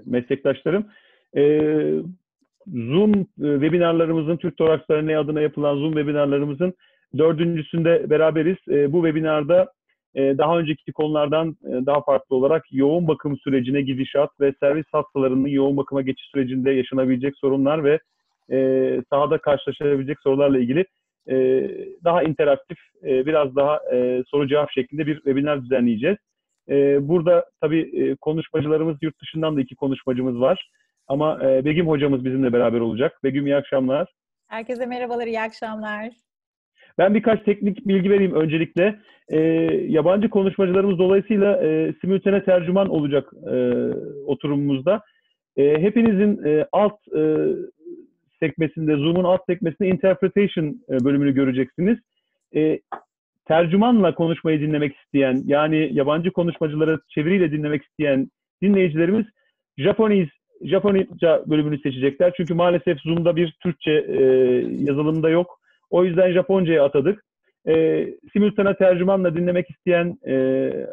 meslektaşlarım. Zoom webinarlarımızın, Türk Toraks Derneği adına yapılan Zoom webinarlarımızın 4.'sünde beraberiz. Bu webinarda daha önceki konulardan daha farklı olarak yoğun bakım sürecine gidişat ve servis hastalarının yoğun bakıma geçiş sürecinde yaşanabilecek sorunlar ve sahada karşılaşabilecek sorularla ilgili daha interaktif, biraz daha soru cevap şeklinde bir webinar düzenleyeceğiz. Burada tabii konuşmacılarımız, yurt dışından da 2 konuşmacımız var. Ama Begüm hocamız bizimle beraber olacak. Begüm, iyi akşamlar. Herkese merhabalar, iyi akşamlar. Ben birkaç teknik bilgi vereyim öncelikle. Yabancı konuşmacılarımız dolayısıyla simultane tercüman olacak oturumumuzda. Hepinizin alt sekmesinde, Zoom'un alt sekmesinde Interpretation bölümünü göreceksiniz. Tercümanla konuşmayı dinlemek isteyen, yani yabancı konuşmacıları çeviriyle dinlemek isteyen dinleyicilerimiz Japonca bölümünü seçecekler. Çünkü maalesef Zoom'da bir Türkçe yazılımda yok. O yüzden Japonca'ya atadık. Simultane tercümanla dinlemek isteyen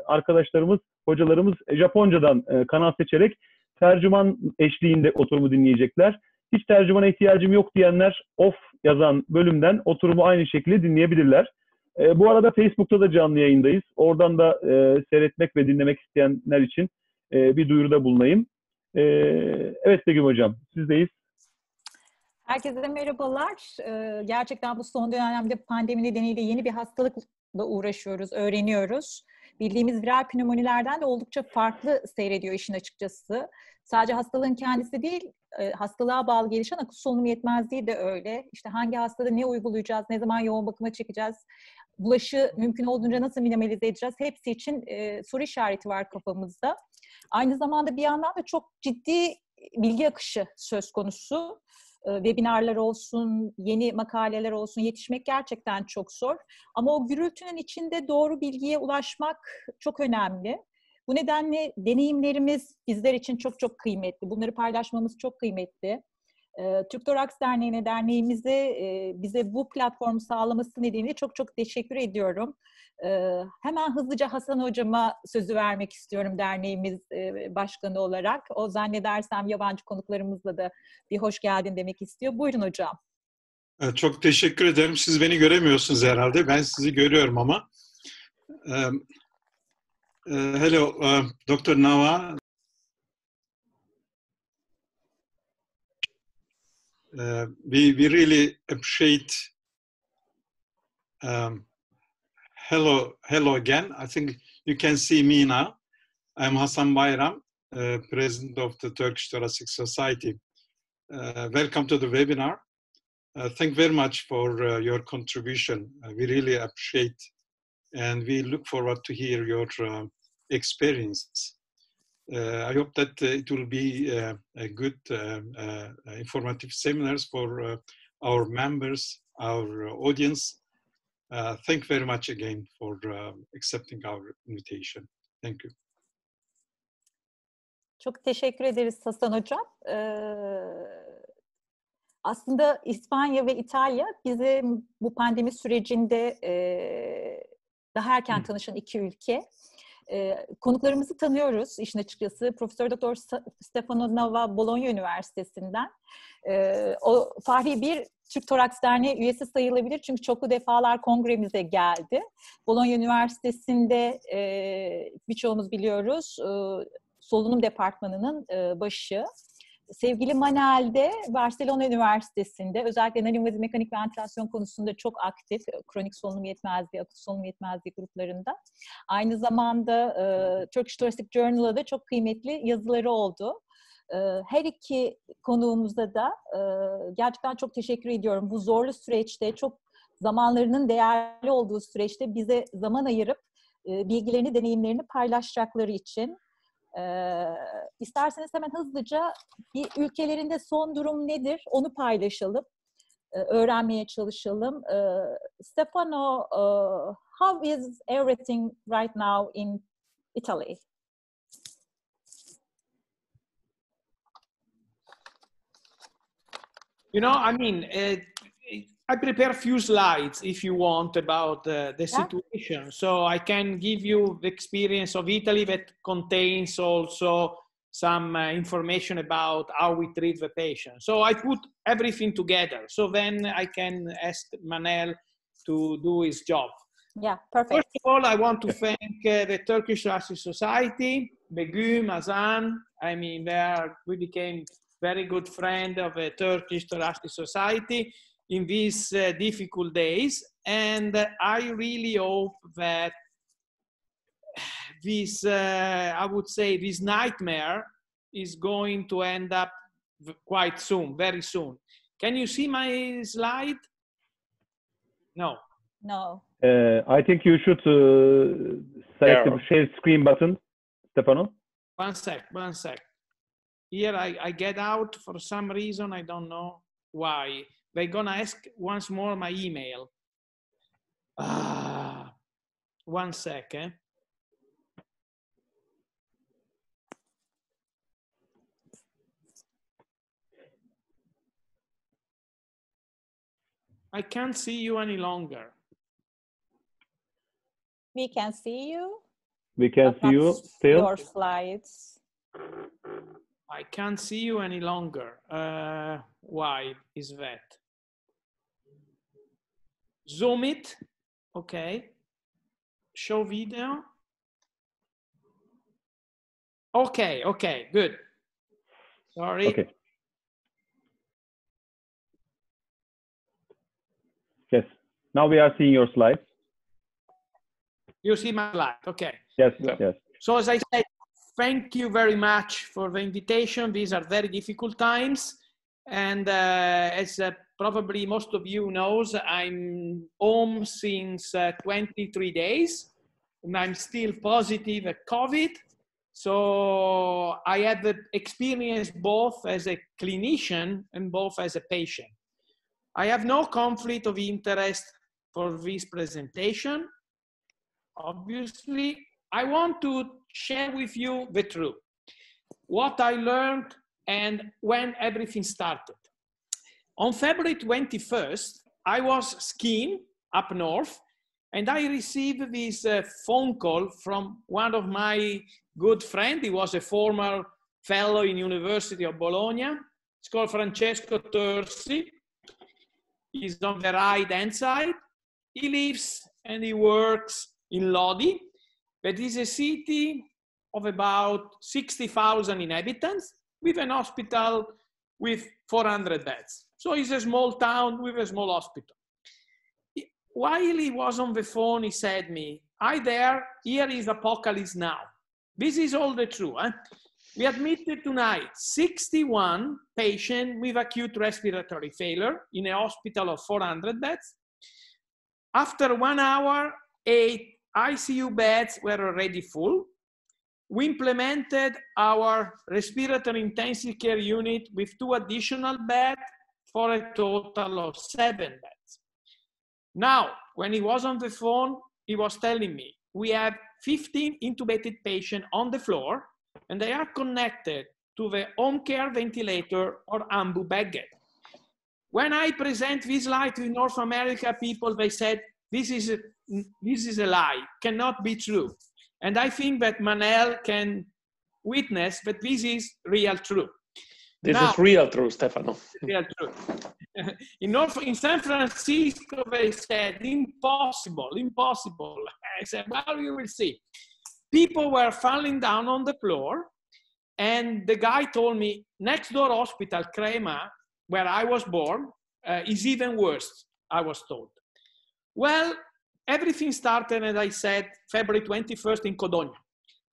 arkadaşlarımız, hocalarımız Japonca'dan kanal seçerek tercüman eşliğinde oturumu dinleyecekler. Hiç tercümana ihtiyacım yok diyenler off yazan bölümden oturumu aynı şekilde dinleyebilirler. Bu arada Facebook'ta da canlı yayındayız. Oradan da seyretmek ve dinlemek isteyenler için bir duyuruda bulunayım. Evet Begüm Hocam, sizdeyiz. Herkese merhabalar. Gerçekten bu son dönemde pandemi nedeniyle yeni bir hastalıkla uğraşıyoruz, öğreniyoruz. Bildiğimiz viral pnömonilerden de oldukça farklı seyrediyor işin açıkçası. Sadece hastalığın kendisi değil, hastalığa bağlı gelişen akut solunum yetmezliği de öyle. İşte hangi hastada ne uygulayacağız, ne zaman yoğun bakıma çekeceğiz, bulaşı mümkün olduğunca nasıl minimalize edeceğiz, hepsi için soru işareti var kafamızda. Aynı zamanda bir yandan da çok ciddi bilgi akışı söz konusu. Webinarlar olsun, yeni makaleler olsun, yetişmek gerçekten çok zor. Ama o gürültünün içinde doğru bilgiye ulaşmak çok önemli. Bu nedenle deneyimlerimiz bizler için çok çok kıymetli. Bunları paylaşmamız çok kıymetli. Türk Toraks Derneği'ne, derneğimize bize bu platformu sağlaması nedeniyle çok çok teşekkür ediyorum. Hemen hızlıca Hasan Hocama sözü vermek istiyorum derneğimiz başkanı olarak. O zannedersem yabancı konuklarımızla da bir hoş geldin demek istiyor. Buyurun hocam. Çok teşekkür ederim. Siz beni göremiyorsunuz herhalde. Ben sizi görüyorum ama. Hello, Dr. Nava. We really appreciate hello again. I think you can see me now. I'm Hasan Bayram, President of the Turkish Thoracic Society. Welcome to the webinar. Thank you very much for your contribution. We really appreciate and we look forward to hear your experience. I hope that it will be a good, informative seminars for our members, our audience. Thank you very much again for accepting our invitation. Thank you. Çok teşekkür ederiz Hasan Hocam. Aslında İspanya ve İtalya bize bu pandemi sürecinde daha erken tanışan 2 ülke. Konuklarımızı tanıyoruz işin açıkçası. Profesör Doktor Stefano Nava Bologna Üniversitesi'nden. O fahri bir Türk Toraks Derneği üyesi sayılabilir çünkü çoklu defalar kongremize geldi. Bologna Üniversitesi'nde birçoğumuz biliyoruz solunum departmanının başı. Sevgili Manel de Barcelona Üniversitesi'nde özellikle nöroinvazif mekanik ventilasyon konusunda çok aktif. Kronik solunum yetmezliği, akut solunum yetmezliği gruplarında. Aynı zamanda Turkish Thoracic Journal'a da çok kıymetli yazıları oldu. Her iki konuğumuza da gerçekten çok teşekkür ediyorum. Bu zorlu süreçte, çok zamanlarının değerli olduğu süreçte bize zaman ayırıp bilgilerini, deneyimlerini paylaşacakları için. İsterseniz hemen hızlıca bir ülkelerinde son durum nedir onu paylaşalım, öğrenmeye çalışalım. Stefano, how is everything right now in Italy? You know, I mean, I prepare a few slides if you want about the situation. So I can give you the experience of Italy that contains also some information about how we treat the patient. So I put everything together. So then I can ask Manel to do his job. Yeah, perfect. First of all, I want to thank the Turkish Thoracic Society, Begüm Ergan. I mean, we became very good friends of the Turkish Thoracic Society in these difficult days. And I really hope that this, I would say, this nightmare is going to end up quite soon, very soon. Can you see my slide? No. No. I think you should select the share screen button, Stefano. One sec. Here I get out for some reason, I don't know why. They're gonna ask once more my email. One sec. I can't see you any longer. We can see you. We can see you still. Your slides. I can't see you any longer. Why is that? Zoom it. Okay. Show video. Okay, good. Sorry. Okay. Yes. Now we are seeing your slides. You see my slide. Okay. Yes, Good. yes. So as I said, thank you very much for the invitation. These are very difficult times. And as probably most of you knows, I'm home since 23 days. And I'm still positive at COVID. So I had the experience both as a clinician and both as a patient. I have no conflict of interest for this presentation. Obviously, I want to share with you the truth, what I learned and when everything started. On February 21st, I was skiing up north and I received this phone call from one of my good friends. He was a former fellow in University of Bologna. It's called Francesco Terzi. He's on the right-hand side. He lives and he works in Lodi, that is a city of about 60,000 inhabitants with an hospital with 400 beds. So it's a small town with a small hospital. While he was on the phone, he said me, "Hi there, here is apocalypse now." This is all the truth. We admitted tonight 61 patients with acute respiratory failure in a hospital of 400 beds. After 1 hour, 8 ICU beds were already full. We implemented our respiratory intensive care unit with 2 additional beds for a total of 7 beds. Now, when he was on the phone, he was telling me, we have 15 intubated patients on the floor and they are connected to the home care ventilator or AMBU bed. When I present this slide to North America people, they said, this is a lie, cannot be true. And I think that Manel can witness that this is real truth. This is real truth, Stefano. Real truth. In San Francisco, they said, impossible. I said, well, you will see. People were falling down on the floor, and the guy told me, next door hospital, Crema, where I was born, is even worse, I was told. Well, everything started, as I said, February 21st in Codogno,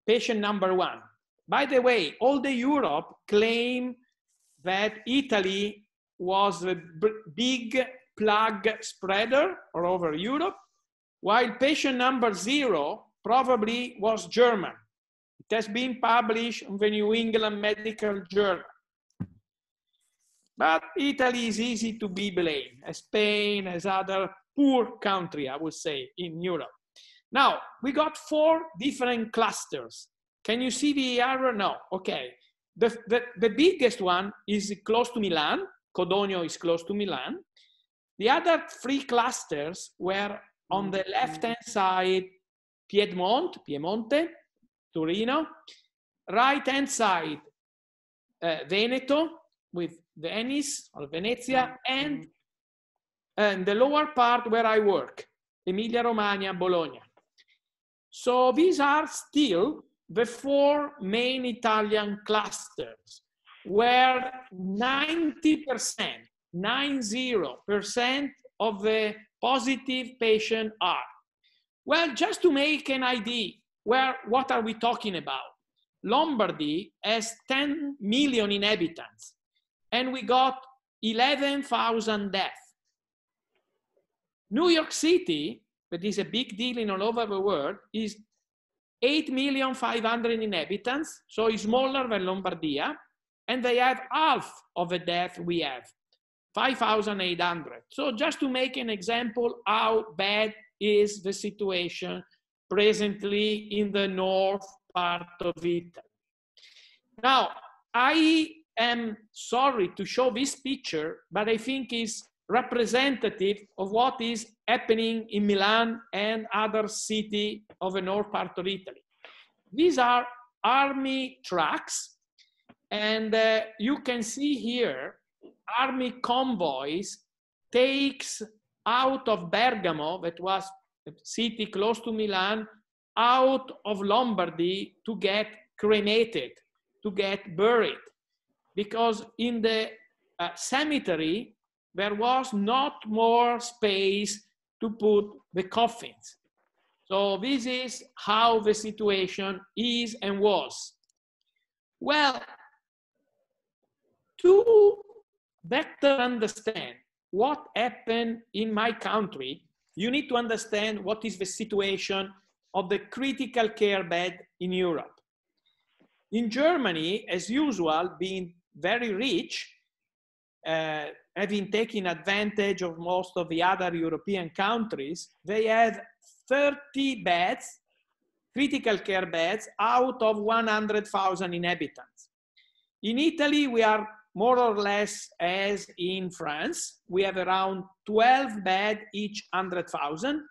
patient number 1. By the way, all the Europe claim that Italy was the big plague spreader all over Europe, while patient number 0 probably was German. It has been published in the New England Medical Journal. But Italy is easy to be blamed, as Spain, as other poor country, I would say, in Europe. Now, we got 4 different clusters. Can you see the arrow? No, okay. The biggest one is close to Milan. Codogno is close to Milan. The other 3 clusters were on the left-hand side, Piemonte, Torino. Right-hand side, Veneto, with Venice or Venezia, and the lower part where I work, Emilia-Romagna, Bologna. So these are still the 4 main Italian clusters where 90% of the positive patients are. Well, just to make an idea, what are we talking about? Lombardy has 10 million inhabitants, and we got 11,000 deaths. New York City, that is a big deal in all over the world, is 8,500,000 inhabitants, so it's smaller than Lombardia, and they have half of the death we have, 5,800. So just to make an example how bad is the situation presently in the north part of Italy. Now, I am sorry to show this picture, but I think it's representative of what is happening in Milan and other cities of the north part of Italy. These are army trucks, and you can see here army convoys takes out of Bergamo, that was a city close to Milan, out of Lombardy to get cremated, to get buried, because in the cemetery there was not more space to put the coffins. So this is how the situation is and was. Well, to better understand what happened in my country, you need to understand what is the situation of the critical care bed in Europe. In Germany, as usual, being very rich, having taken advantage of most of the other European countries, they had 30 beds, critical care beds, out of 100,000 inhabitants. In Italy, we are more or less as in France. We have around 12 beds each 100,000.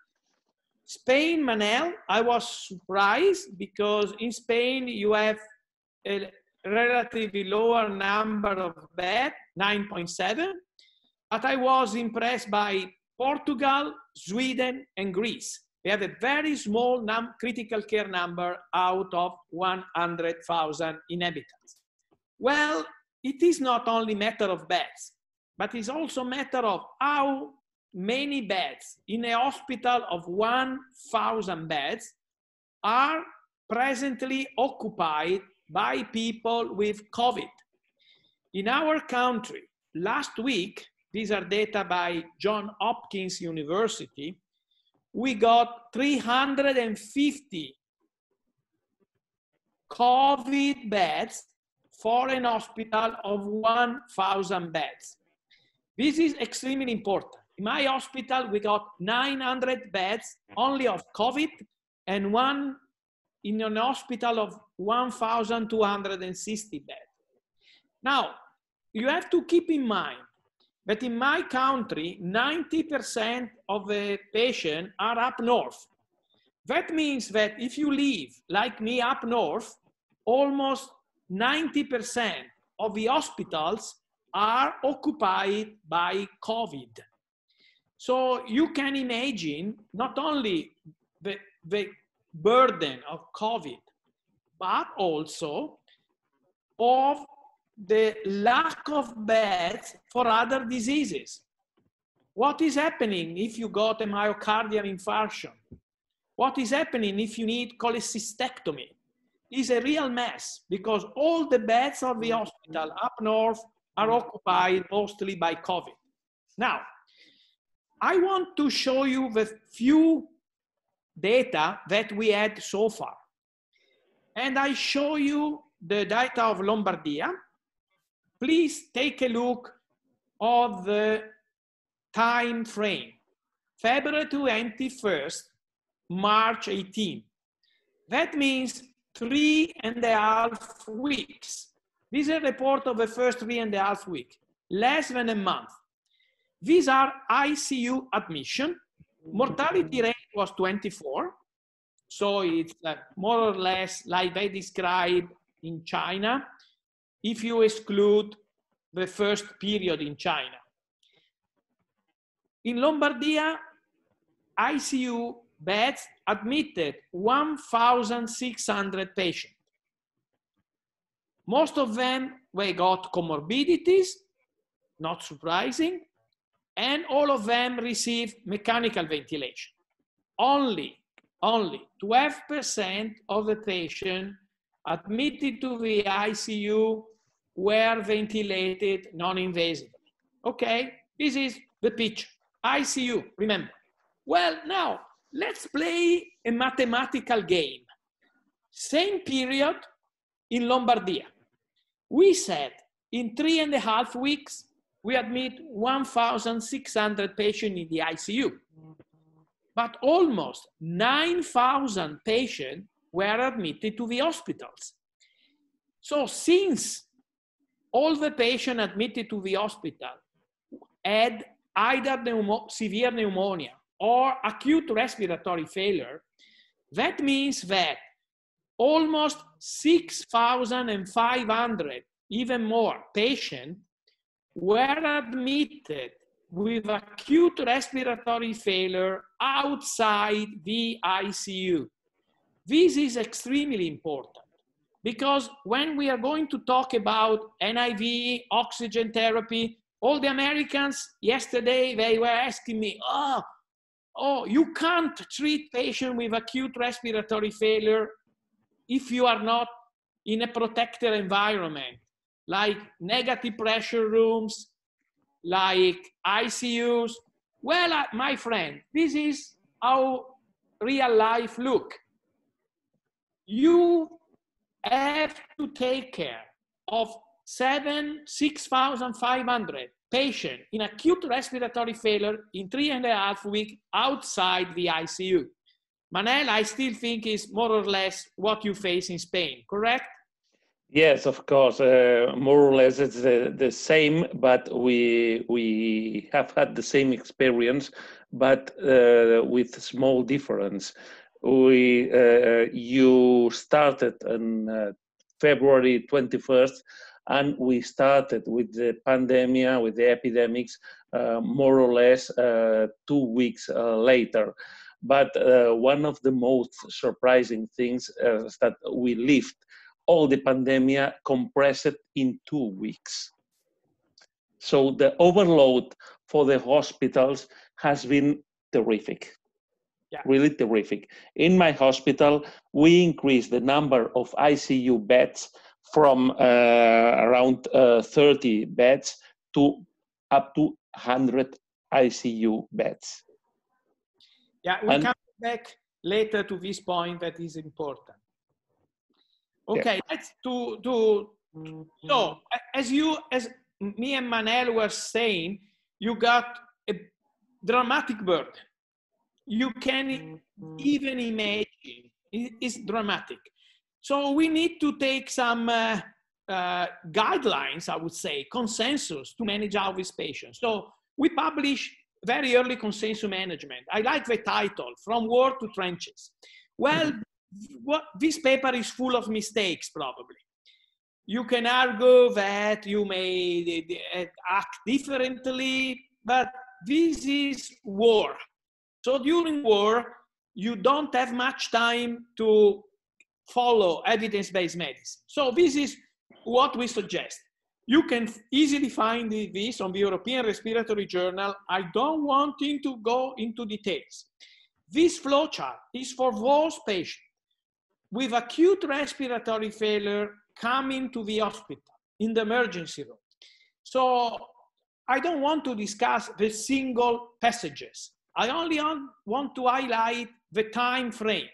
Spain, Manel, I was surprised because in Spain you have a relatively lower number of beds, 9.7, but I was impressed by Portugal, Sweden, and Greece. They have a very small critical care number out of 100,000 inhabitants. Well, it is not only a matter of beds, but it's also a matter of how many beds in a hospital of 1,000 beds are presently occupied by people with COVID. In our country, last week, these are data by Johns Hopkins University, we got 350 COVID beds for an hospital of 1,000 beds. This is extremely important. In my hospital, we got 900 beds only of COVID and one in an hospital of 1,260 beds. Now, you have to keep in mind that in my country, 90% of the patients are up north. That means that if you live, like me, up north, almost 90% of the hospitals are occupied by COVID. So you can imagine not only the burden of COVID, but also of the lack of beds for other diseases. What is happening if you got a myocardial infarction? What is happening if you need cholecystectomy? Is a real mess because all the beds of the hospital up north are occupied mostly by COVID. Now, I want to show you the few data that we had so far. And I show you the data of Lombardia. Please take a look of the time frame. February 21st, March 18. That means 3.5 weeks. This is a report of the first 3.5 weeks, less than a month. These are ICU admission. Mortality rate was 24. So it's more or less like they described in China. if you exclude the first period in China. In Lombardia, ICU beds admitted 1,600 patients. Most of them got comorbidities, not surprising, and all of them received mechanical ventilation. Only 12% of the patients admitted to the ICU were ventilated non-invasively. Okay, this is the picture. ICU, remember. Well, now, let's play a mathematical game. Same period in Lombardia. We said in 3.5 weeks, we admit 1,600 patients in the ICU. But almost 9,000 patients were admitted to the hospitals. So since all the patients admitted to the hospital had either severe pneumonia or acute respiratory failure, that means that almost 6,500, even more, patients were admitted with acute respiratory failure outside the ICU. This is extremely important because when we are going to talk about NIV, oxygen therapy, all the Americans yesterday, they were asking me, oh, you can't treat patients with acute respiratory failure if you are not in a protected environment, like negative pressure rooms, like ICUs. Well, my friend, this is how real life look. You have to take care of 6,500 patients in acute respiratory failure in 3.5 weeks outside the ICU. Manel, I still think is more or less what you face in Spain, correct? Yes, of course. More or less it's the same, but we have had the same experience, but with small difference. You started on February 21st, and we started with the pandemic, with the epidemics, more or less 2 weeks later. But one of the most surprising things is that we lived all the pandemic compressed in 2 weeks. So the overload for the hospitals has been terrific. Yeah. Really terrific. In my hospital, we increased the number of ICU beds from around 30 beds to up to 100 ICU beds. Yeah, we'll come back later to this point that is important. Okay, yeah. Let's so as me and Manel were saying, you got a dramatic burden. You can even imagine, it's dramatic. So we need to take some guidelines, I would say, consensus to manage all these patients. So we publish very early consensus management. I like the title, From War to Trenches. Well, this paper is full of mistakes, probably. You can argue that you may act differently, but this is war. So during war, you don't have much time to follow evidence-based medicine. So this is what we suggest. You can easily find this on the European Respiratory Journal. I don't want to go into details. This flowchart is for those patients with acute respiratory failure coming to the hospital in the emergency room. So I don't want to discuss the single passages. I only want to highlight the time frame.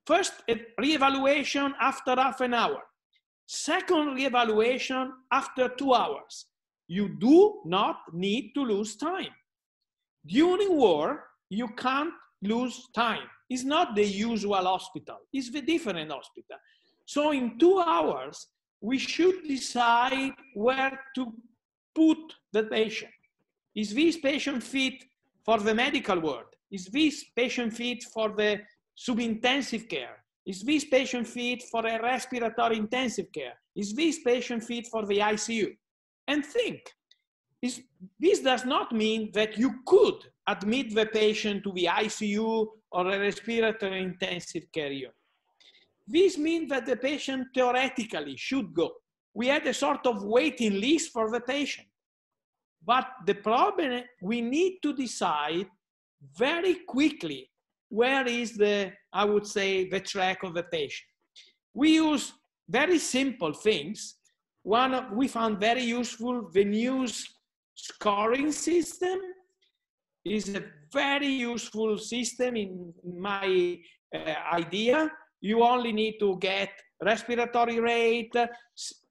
First, a reevaluation after half an hour. Second, reevaluation after 2 hours. You do not need to lose time. During war, you can't lose time. It's not the usual hospital. It's the different hospital. So in 2 hours, we should decide where to put the patient. Is this patient fit for the medical ward? Is this patient fit for the subintensive care? Is this patient fit for a respiratory intensive care? Is this patient fit for the ICU? And think, this does not mean that you could admit the patient to the ICU or a respiratory intensive care unit. This means that the patient theoretically should go. We had a sort of waiting list for the patient. But the problem, we need to decide very quickly where is the, I would say, the track of the patient. We use very simple things. One, we found very useful, the news scoring system is a very useful system in my idea. You only need to get respiratory rate,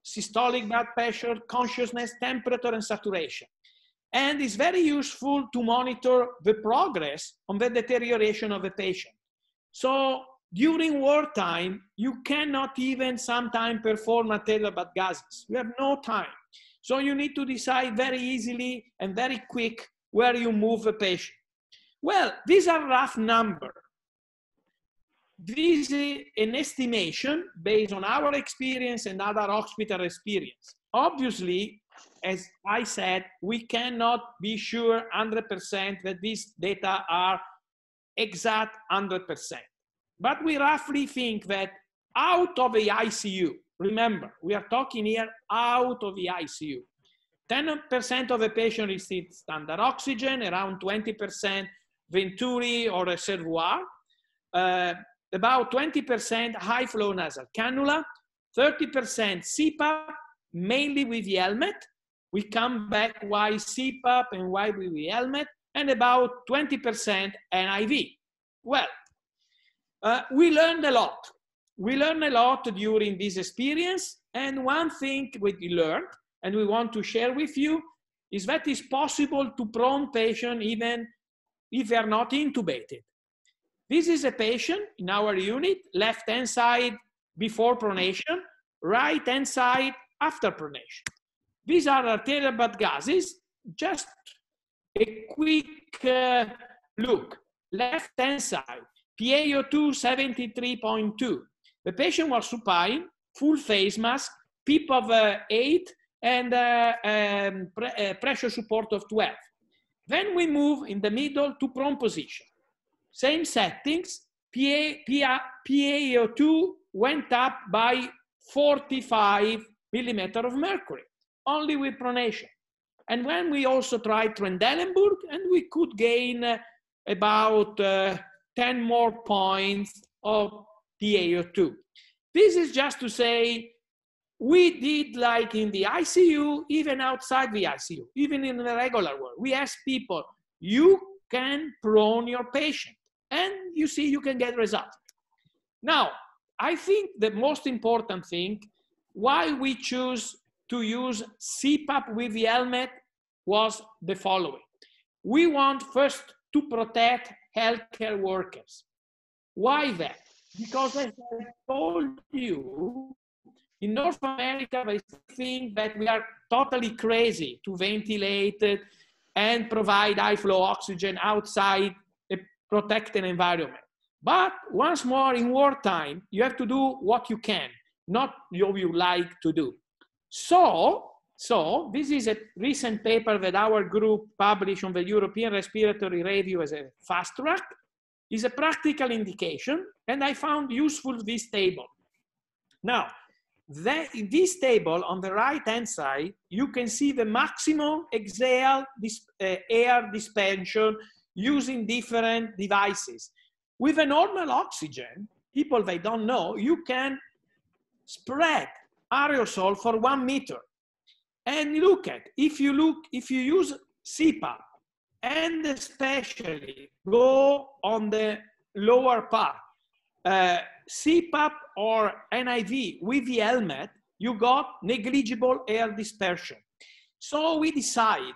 systolic blood pressure, consciousness, temperature, and saturation. And it's very useful to monitor the progress on the deterioration of the patient. So during wartime, you cannot even sometimes perform arterial blood gases. You have no time. So you need to decide very easily and very quick where you move the patient. Well, these are rough numbers. This is an estimation based on our experience and other hospital experience. Obviously, as I said, we cannot be sure 100% that these data are exact 100%. But we roughly think that out of the ICU, remember, we are talking here out of the ICU, 10% of the patient receive standard oxygen, around 20% Venturi or reservoir, about 20% high flow nasal cannula, 30% CPAP, mainly with the helmet. We come back why CPAP and why with the helmet, and about 20% NIV. Well, we learned a lot. We learned a lot during this experience, and one thing we learned, and we want to share with you, is that it's possible to prone patients even if they are not intubated. This is a patient in our unit, left-hand side before pronation, right-hand side after pronation. These are arterial blood gases. Just a quick look. Left-hand side, PaO2 73.2. The patient was supine, full face mask, PEEP of 8, and pressure support of 12. Then we move in the middle to prone position. Same settings, PaO2 went up by 45 millimeters of mercury, only with pronation. And when we also tried Trendelenburg, and we could gain about 10 more points of PaO2. This is just to say, we did like in the ICU, even outside the ICU, even in the regular world. We asked people, you can prone your patient, and you see you can get results. Now, I think the most important thing, why we choose to use CPAP with the helmet was the following. We want first to protect healthcare workers. Why that? Because as I told you, in North America, they think that we are totally crazy to ventilate and provide high flow oxygen outside a protected environment. But once more, in wartime, you have to do what you can, not what you like to do. So this is a recent paper that our group published on the European Respiratory Review as a fast track. It's a practical indication, and I found useful this table. Now, in this table on the right-hand side, you can see the maximum exhale air dispensation using different devices. With a normal oxygen, people they don't know, you can spread aerosol for 1 meter. And look at, if you use CPAP and especially go on the lower part, CPAP or NIV with the helmet, you got negligible air dispersion. So we decide,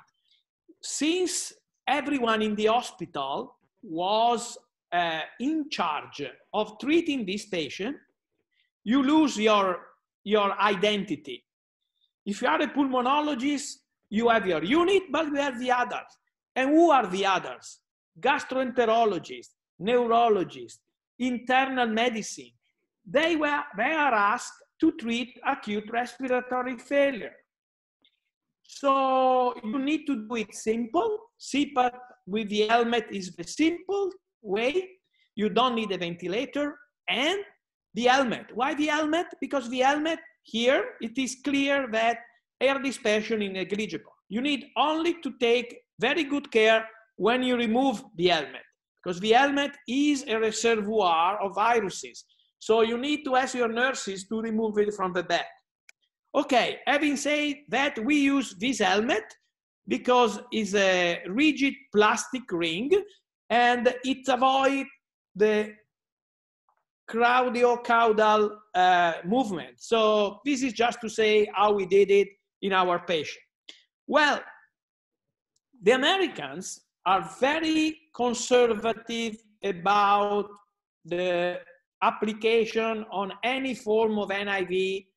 since everyone in the hospital was in charge of treating this patient, you lose your identity. If you are a pulmonologist, you have your unit, but you have the others. And who are the others? Gastroenterologists, neurologists, internal medicine. They are asked to treat acute respiratory failure. So you need to do it simple. CPAP with the helmet is the simple way. You don't need a ventilator and the helmet. Why the helmet? Because the helmet here, it is clear that air dispersion is negligible. You need only to take very good care when you remove the helmet, because the helmet is a reservoir of viruses. So you need to ask your nurses to remove it from the bed. Okay, having said that, we use this helmet because it's a rigid plastic ring and it avoids the cradiocaudal movement. So this is just to say how we did it in our patient. Well, the Americans are very conservative about the application on any form of NIV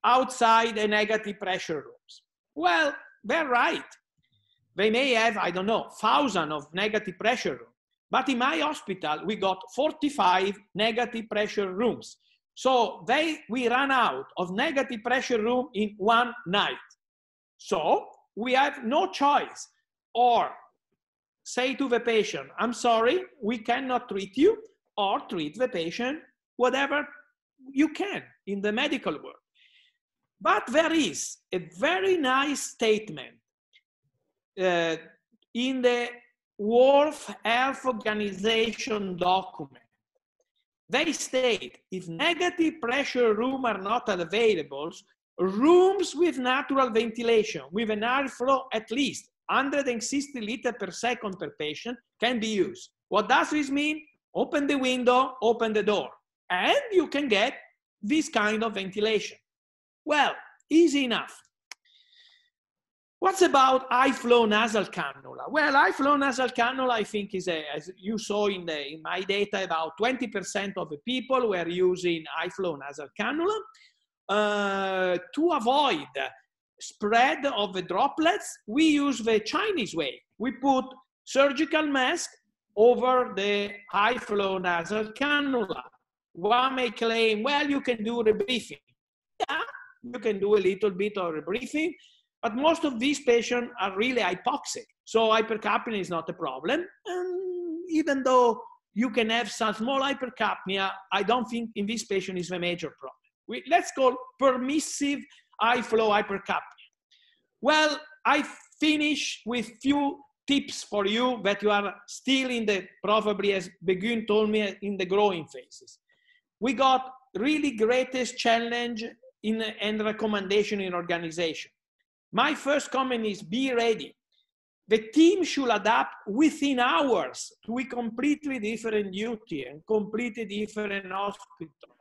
outside the negative pressure rooms. Well, they're right. They may have, I don't know, thousands of negative pressure rooms. But in my hospital, we got 45 negative pressure rooms. So we ran out of negative pressure room in one night. So we have no choice. Or say to the patient, I'm sorry, we cannot treat you, or treat the patient whatever you can in the medical world. But there is a very nice statement in the World Health Organization document. They state, if negative pressure rooms are not available, rooms with natural ventilation, with an airflow at least 160 liters per second per patient can be used. What does this mean? Open the window, open the door, and you can get this kind of ventilation. Well, easy enough. What's about high flow nasal cannula? Well, high flow nasal cannula, I think, is as you saw in my data, about 20% of the people were using high flow nasal cannula. To avoid spread of the droplets, we use the Chinese way. We put surgical mask over the high flow nasal cannula. One may claim, well, you can do rebreathing. Yeah, you can do a little bit of rebreathing, but most of these patients are really hypoxic. So hypercapnia is not a problem. And even though you can have some small hypercapnia, I don't think in this patient is a major problem. Let's call permissive high flow hypercapnia. Well, I finish with few tips for you that you are still in the, probably as Begüm told me, in the growing phases. We got really greatest challenge and recommendation in organization. My first comment is be ready. The team should adapt within hours to a completely different duty and completely different hospital.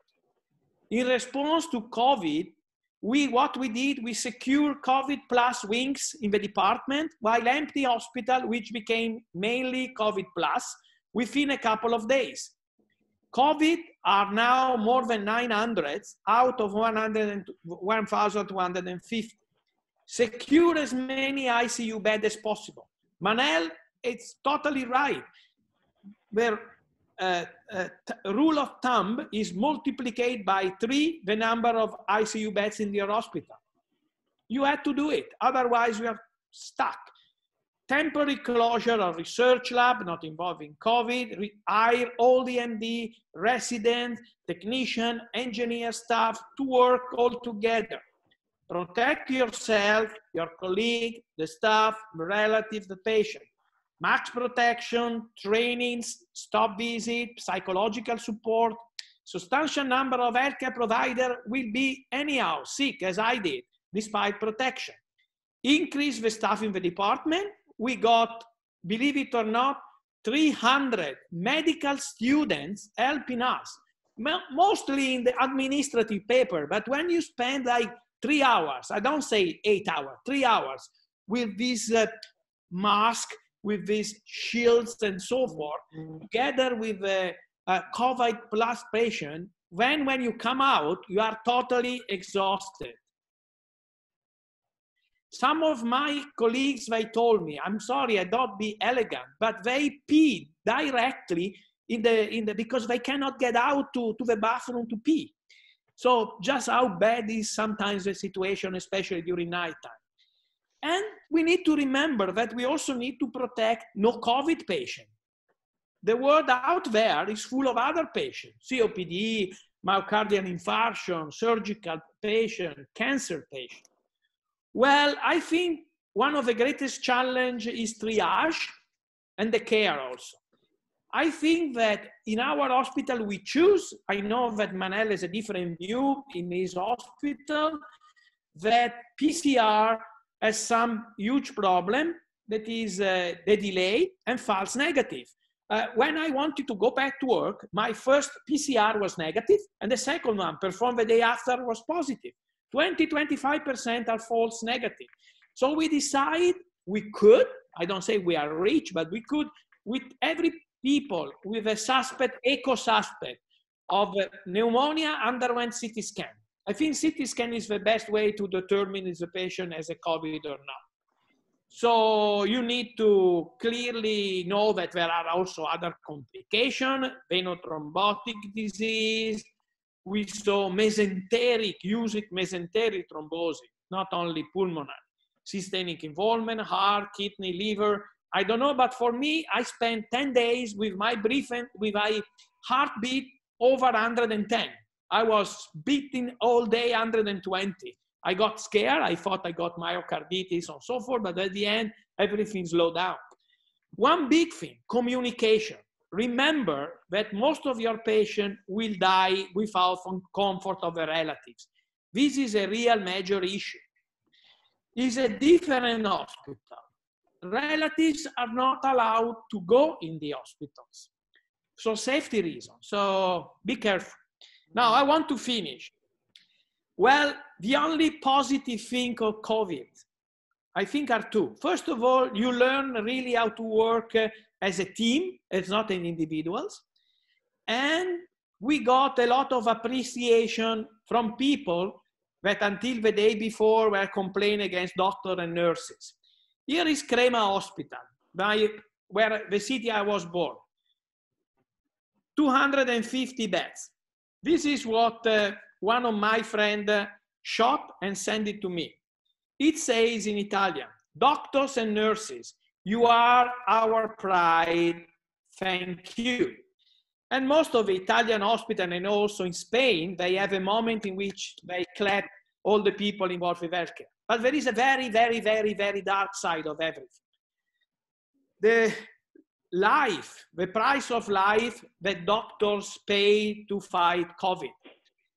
In response to COVID, what we did, we secured COVID plus wings in the department, while empty hospital, which became mainly COVID plus, within a couple of days. COVID are now more than 900 out of 1,250. Secure as many ICU beds as possible. Manel, it's totally right. The rule of thumb is multiplied by 3 the number of ICU beds in your hospital. You had to do it, otherwise we are stuck. Temporary closure of research lab not involving COVID, hire all the MD, residents, technician, engineer staff to work all together. Protect yourself, your colleague, the staff, the relative, the patient. Max protection, trainings, stop visit, psychological support. Substantial number of healthcare providers will be anyhow sick, as I did, despite protection. Increase the staff in the department. We got, believe it or not, 300 medical students helping us, mostly in the administrative paper. But when you spend like 3 hours, I don't say 8 hours, 3 hours with this mask, with these shields and so forth, together with a COVID plus patient, when you come out, you are totally exhausted. Some of my colleagues, they told me, I'm sorry, I don't be elegant, but they pee directly because they cannot get out to the bathroom to pee. So just how bad is sometimes the situation, especially during nighttime. And we need to remember that we also need to protect no COVID patients. The world out there is full of other patients, COPD, myocardial infarction, surgical patient, cancer patient. Well, I think one of the greatest challenges is triage and the care also. I think that in our hospital we choose, I know that Manel has a different view in his hospital, that PCR has some huge problem, that is the delay and false negative. When I wanted to go back to work, my first PCR was negative, and the second one, performed the day after, was positive. 20-25% are false negative. So we decide we could, I don't say we are rich, but we could, with every people with a suspect, echo suspect of pneumonia, underwent CT scan. I think CT scan is the best way to determine if the patient has a COVID or not. So you need to clearly know that there are also other complications, venothrombotic disease. We saw mesenteric, using mesenteric thrombosis, not only pulmonary, systemic involvement, heart, kidney, liver. I don't know, but for me, I spent 10 days with my breathing, with my heartbeat over 110. I was beating all day 120. I got scared. I thought I got myocarditis and so forth, but at the end, everything slowed down. One big thing, communication. Remember that most of your patients will die without comfort of their relatives. This is a real major issue. It's a different hospital. Relatives are not allowed to go in the hospitals. So safety reasons. So be careful. Now I want to finish. Well, the only positive thing of COVID, I think, are two. First of all, you learn really how to work as a team. It's not an individuals. And we got a lot of appreciation from people that until the day before were complaining against doctors and nurses. Here is Crema Hospital, where the city I was born. 250 beds. This is what one of my friends shot and sent it to me. It says in Italian, doctors and nurses, you are our pride, thank you. And most of the Italian hospitals, and also in Spain, they have a moment in which they clap all the people involved with healthcare. But there is a very, very, very, very dark side of everything. The life, the price of life that doctors pay to fight COVID.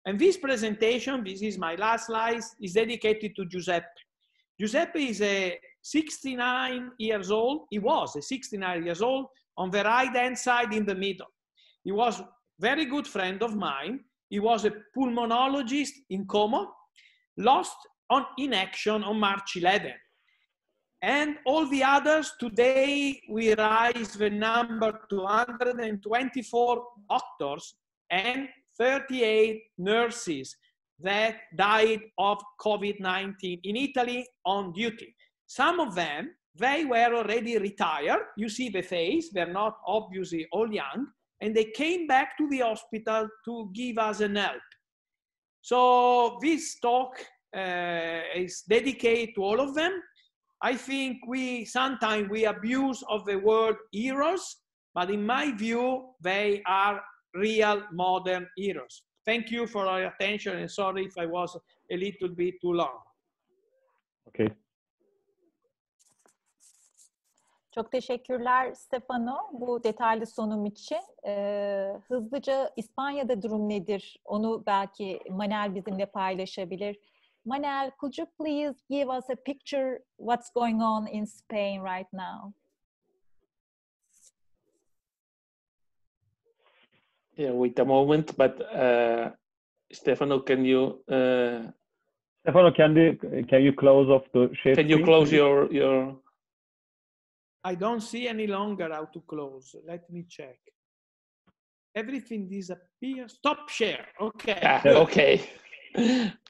And this presentation, this is my last slide, is dedicated to Giuseppe. Giuseppe is a 69 years old. He was a 69 years old on the right-hand side in the middle. He was a very good friend of mine. He was a pulmonologist in Como, lost in action on March 11. And all the others, today we raise the number to 124 doctors and 38 nurses that died of COVID-19 in Italy on duty. Some of them, they were already retired. You see the face, they're not obviously all young, and they came back to the hospital to give us an help. So this talk is dedicated to all of them. I think sometimes we abuse of the word heroes, but in my view, they are real modern heroes. Thank you for your attention, and sorry if I was a little bit too long. Okay. Çok teşekkürler Stefano bu detaylı sunum için. Hızlıca İspanya'da durum nedir? Onu belki Manel bizimle paylaşabilir. Manel, could you please give us a picture what's going on in Spain right now? Yeah, wait a moment, but Stefano, can you? Stefano, can you close off the share Can screen, you close please? your? I don't see any longer how to close. Let me check. Everything disappears. Stop share. Okay. Ah, okay.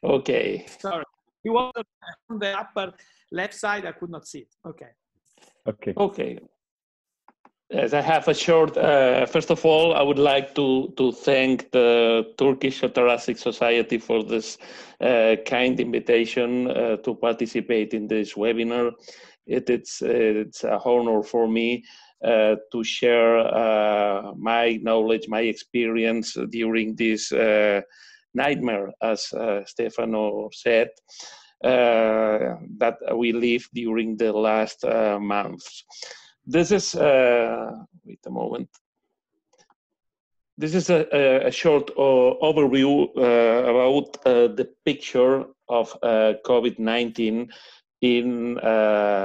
Okay. Sorry. You want on the upper left side, I could not see it. Okay. Okay. Okay. Yes, I have a short. First of all, I would like to thank the Turkish Thoracic Society for this kind invitation to participate in this webinar. It's a honor for me to share my knowledge, my experience during this nightmare, as Stefano said, that we lived during the last months. This is, wait a moment. This is a short overview about the picture of COVID-19 in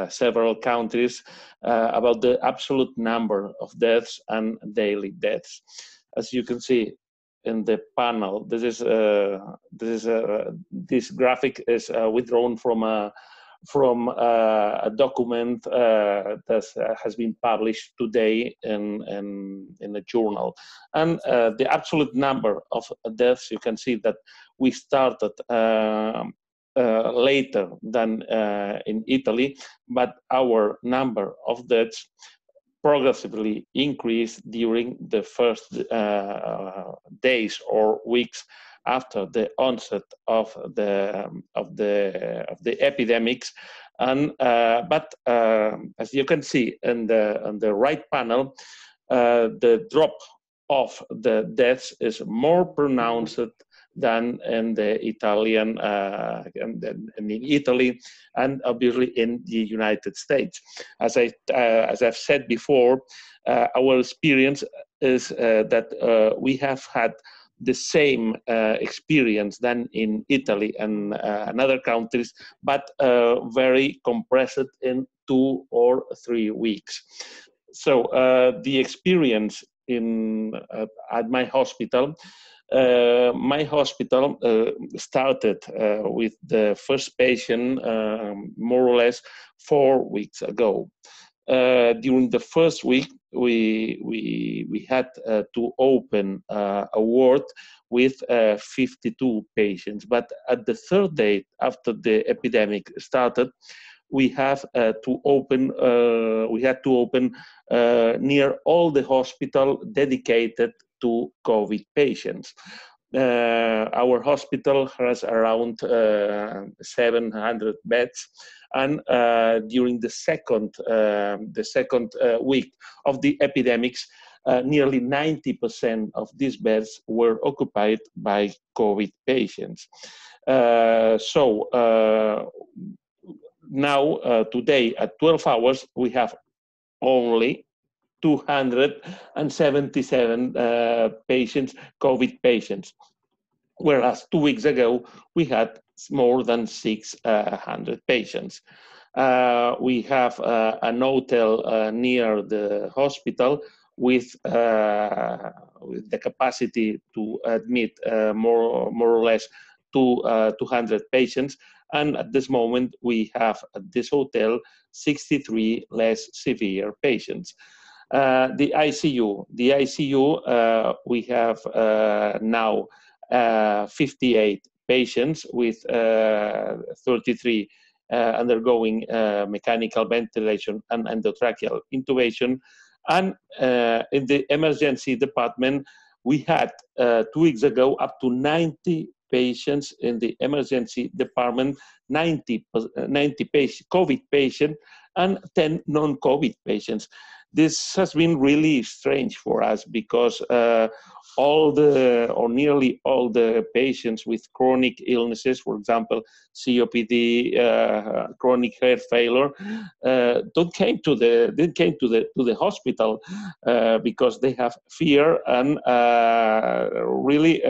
several countries, about the absolute number of deaths and daily deaths. As you can see in the panel, this graphic is withdrawn from a document that has been published today in a journal. And the absolute number of deaths, you can see that we started later than in Italy, but our number of deaths progressively increased during the first days or weeks after the onset of the epidemics, and but as you can see on the right panel, the drop of the deaths is more pronounced than in the Italian and in Italy, and obviously in the United States. As I've said before, our experience is that we have had the same experience than in Italy and other countries, but very compressed in 2 or 3 weeks. So the experience at my hospital, started with the first patient more or less 4 weeks ago. During the first week, we had to open a ward with 52 patients. But at the third day after the epidemic started, we had to open near all the hospital dedicated to COVID patients. Our hospital has around 700 beds, and during the second week of the epidemics, nearly 90% of these beds were occupied by COVID patients. Now, today at 12 hours, we have only 277 patients, COVID patients, whereas 2 weeks ago, we had more than 600 patients. We have an hotel near the hospital with the capacity to admit more or less 200 patients. And at this moment, we have at this hotel 63 less severe patients. The ICU, we have now 58 patients with 33 undergoing mechanical ventilation and endotracheal intubation. And in the emergency department, we had 2 weeks ago up to 90 patients in the emergency department, 90 COVID patients and 10 non-COVID patients. This has been really strange for us because nearly all the patients with chronic illnesses, for example, COPD, chronic heart failure, didn't came to the hospital because they have fear, and really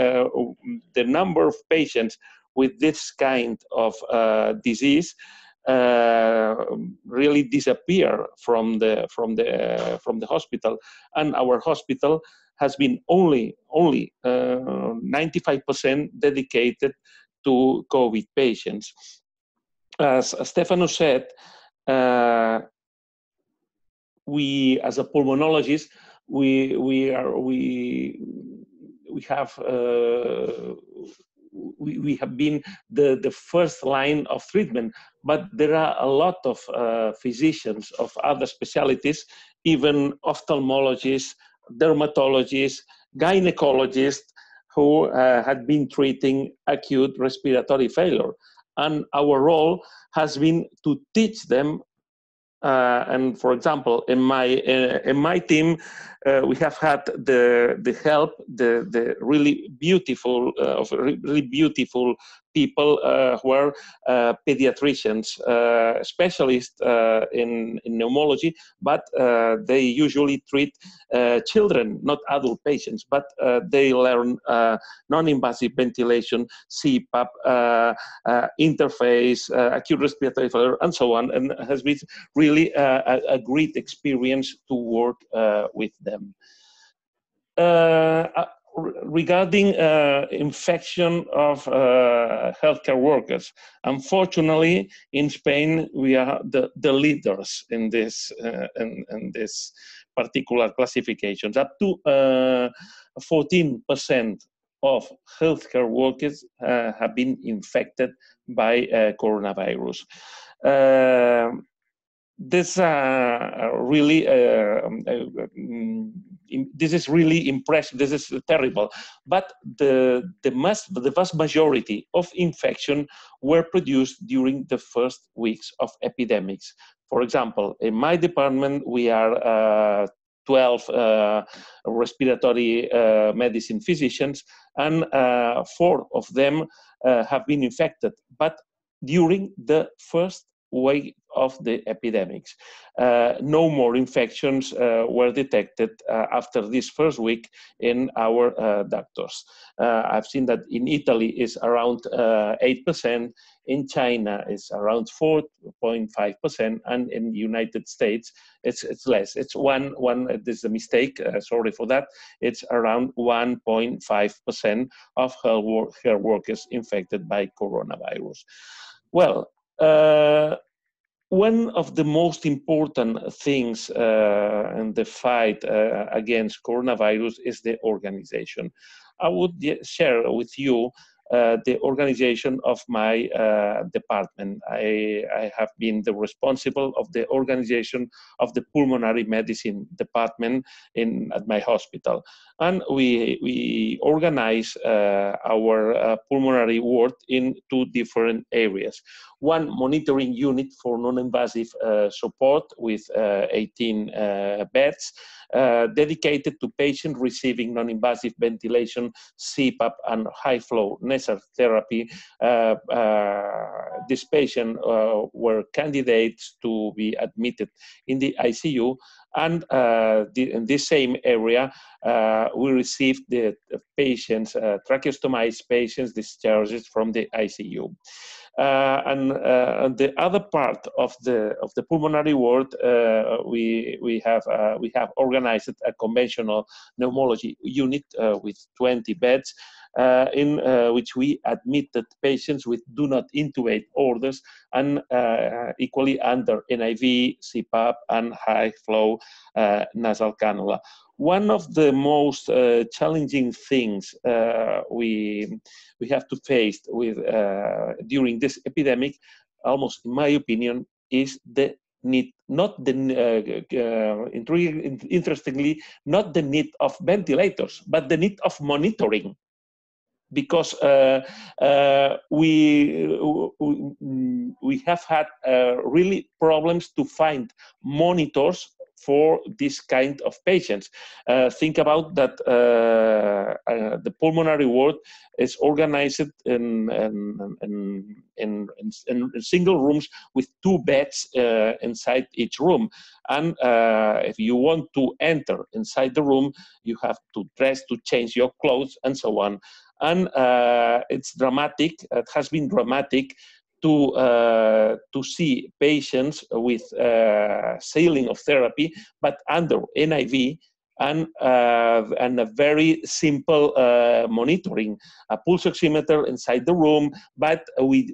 the number of patients with this kind of disease really disappear from the hospital, and our hospital has been only 95% dedicated to COVID patients. As Stefano said, we as a pulmonologist we have been the first line of treatment, but there are a lot of physicians of other specialties even ophthalmologists, dermatologists, gynecologists who had been treating acute respiratory failure. And our role has been to teach them. And for example, in my team, we have had the help, the really beautiful people who are pediatricians, specialists in pneumology, but they usually treat children, not adult patients, but they learn non-invasive ventilation, CPAP, interface, acute respiratory failure, and so on, and has been really a great experience to work with them. Regarding infection of healthcare workers, unfortunately, in Spain we are the leaders in this particular classifications. Up to 14% of healthcare workers have been infected by coronavirus. This is really impressive. This is terrible. But the vast majority of infection were produced during the first weeks of epidemics. For example, in my department, we are 12 respiratory medicine physicians, and 4 of them have been infected, but during the first wave of the epidemics. No more infections were detected after this first week in our doctors. I've seen that in Italy is around 8%, in China is around 4.5%, and in the United States it's less. It's one. This is a mistake. Sorry for that. It's around 1.5% of health workers infected by coronavirus. Well. One of the most important things in the fight against coronavirus is the organization. I would share with you the organization of my department. I have been the responsible of the organization of the pulmonary medicine department at my hospital. And we organize our pulmonary ward in 2 different areas. One monitoring unit for non-invasive support with 18 beds, dedicated to patients receiving non-invasive ventilation, CPAP, and high-flow nasal therapy. These patients were candidates to be admitted in the ICU, and in this same area, we received the patients, tracheostomized patients discharged from the ICU. And the other part of the pulmonary ward, we have organized a conventional pneumology unit with 20 beds, in which we admitted patients with do not intubate orders and equally under NIV, CPAP, and high flow nasal cannula. One of the most challenging things we have to face with during this epidemic, almost in my opinion, is the need, interestingly, not the need of ventilators, but the need of monitoring. Because we have had really problems to find monitors for this kind of patients. Think about that the pulmonary ward is organized in single rooms with 2 beds inside each room. And if you want to enter inside the room, you have to dress, to change your clothes, and so on. And it's dramatic. It has been dramatic to see patients with saline of therapy, but under NIV, and a very simple monitoring, a pulse oximeter inside the room, but we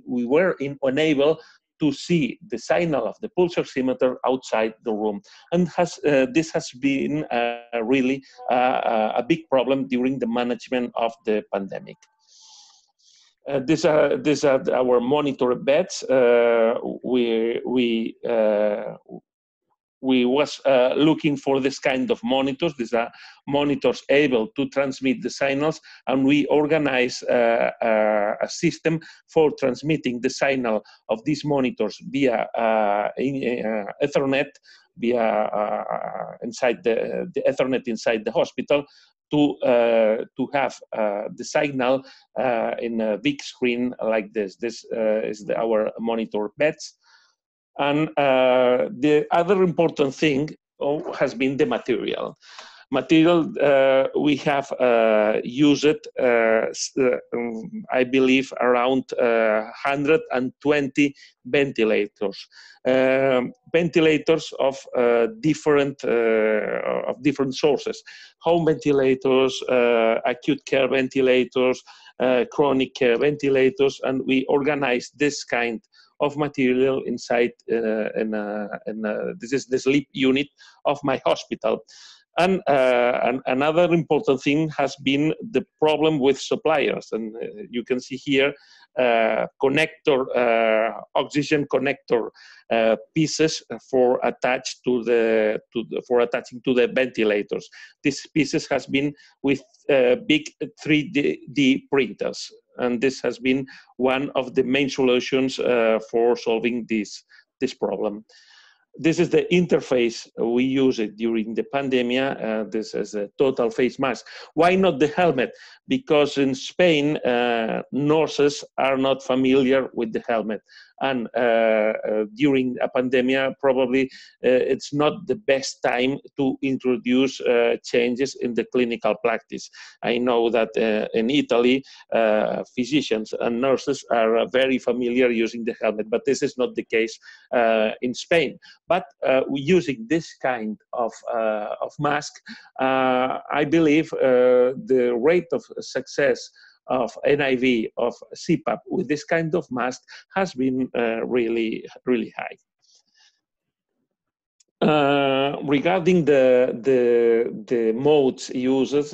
were unable to see the signal of the pulse oximeter outside the room. And this has been really a big problem during the management of the pandemic. These are our monitor beds. We we was looking for this kind of monitors. These are monitors able to transmit the signals, and we organize a system for transmitting the signal of these monitors via Ethernet, via inside the Ethernet inside the hospital, to have the signal in a big screen like this. This is our monitor beds. And the other important thing has been the material. We have used, I believe, around 120 ventilators. Ventilators of different sources: home ventilators, acute care ventilators, chronic care ventilators, and we organize this kind of material inside this is the sleep unit of my hospital. And another important thing has been the problem with suppliers, and you can see here oxygen connector pieces for attaching to the ventilators. These pieces has been with big 3D printers, and this has been one of the main solutions for solving this problem. This is the interface we used during the pandemic. This is a total face mask. Why not the helmet? Because in Spain, nurses are not familiar with the helmet. And during a pandemic, probably it's not the best time to introduce changes in the clinical practice. I know that in Italy, physicians and nurses are very familiar using the helmet, but this is not the case in Spain. But using this kind of mask, I believe the rate of success of NIV, of CPAP with this kind of mask has been really, really high. Regarding the modes uses,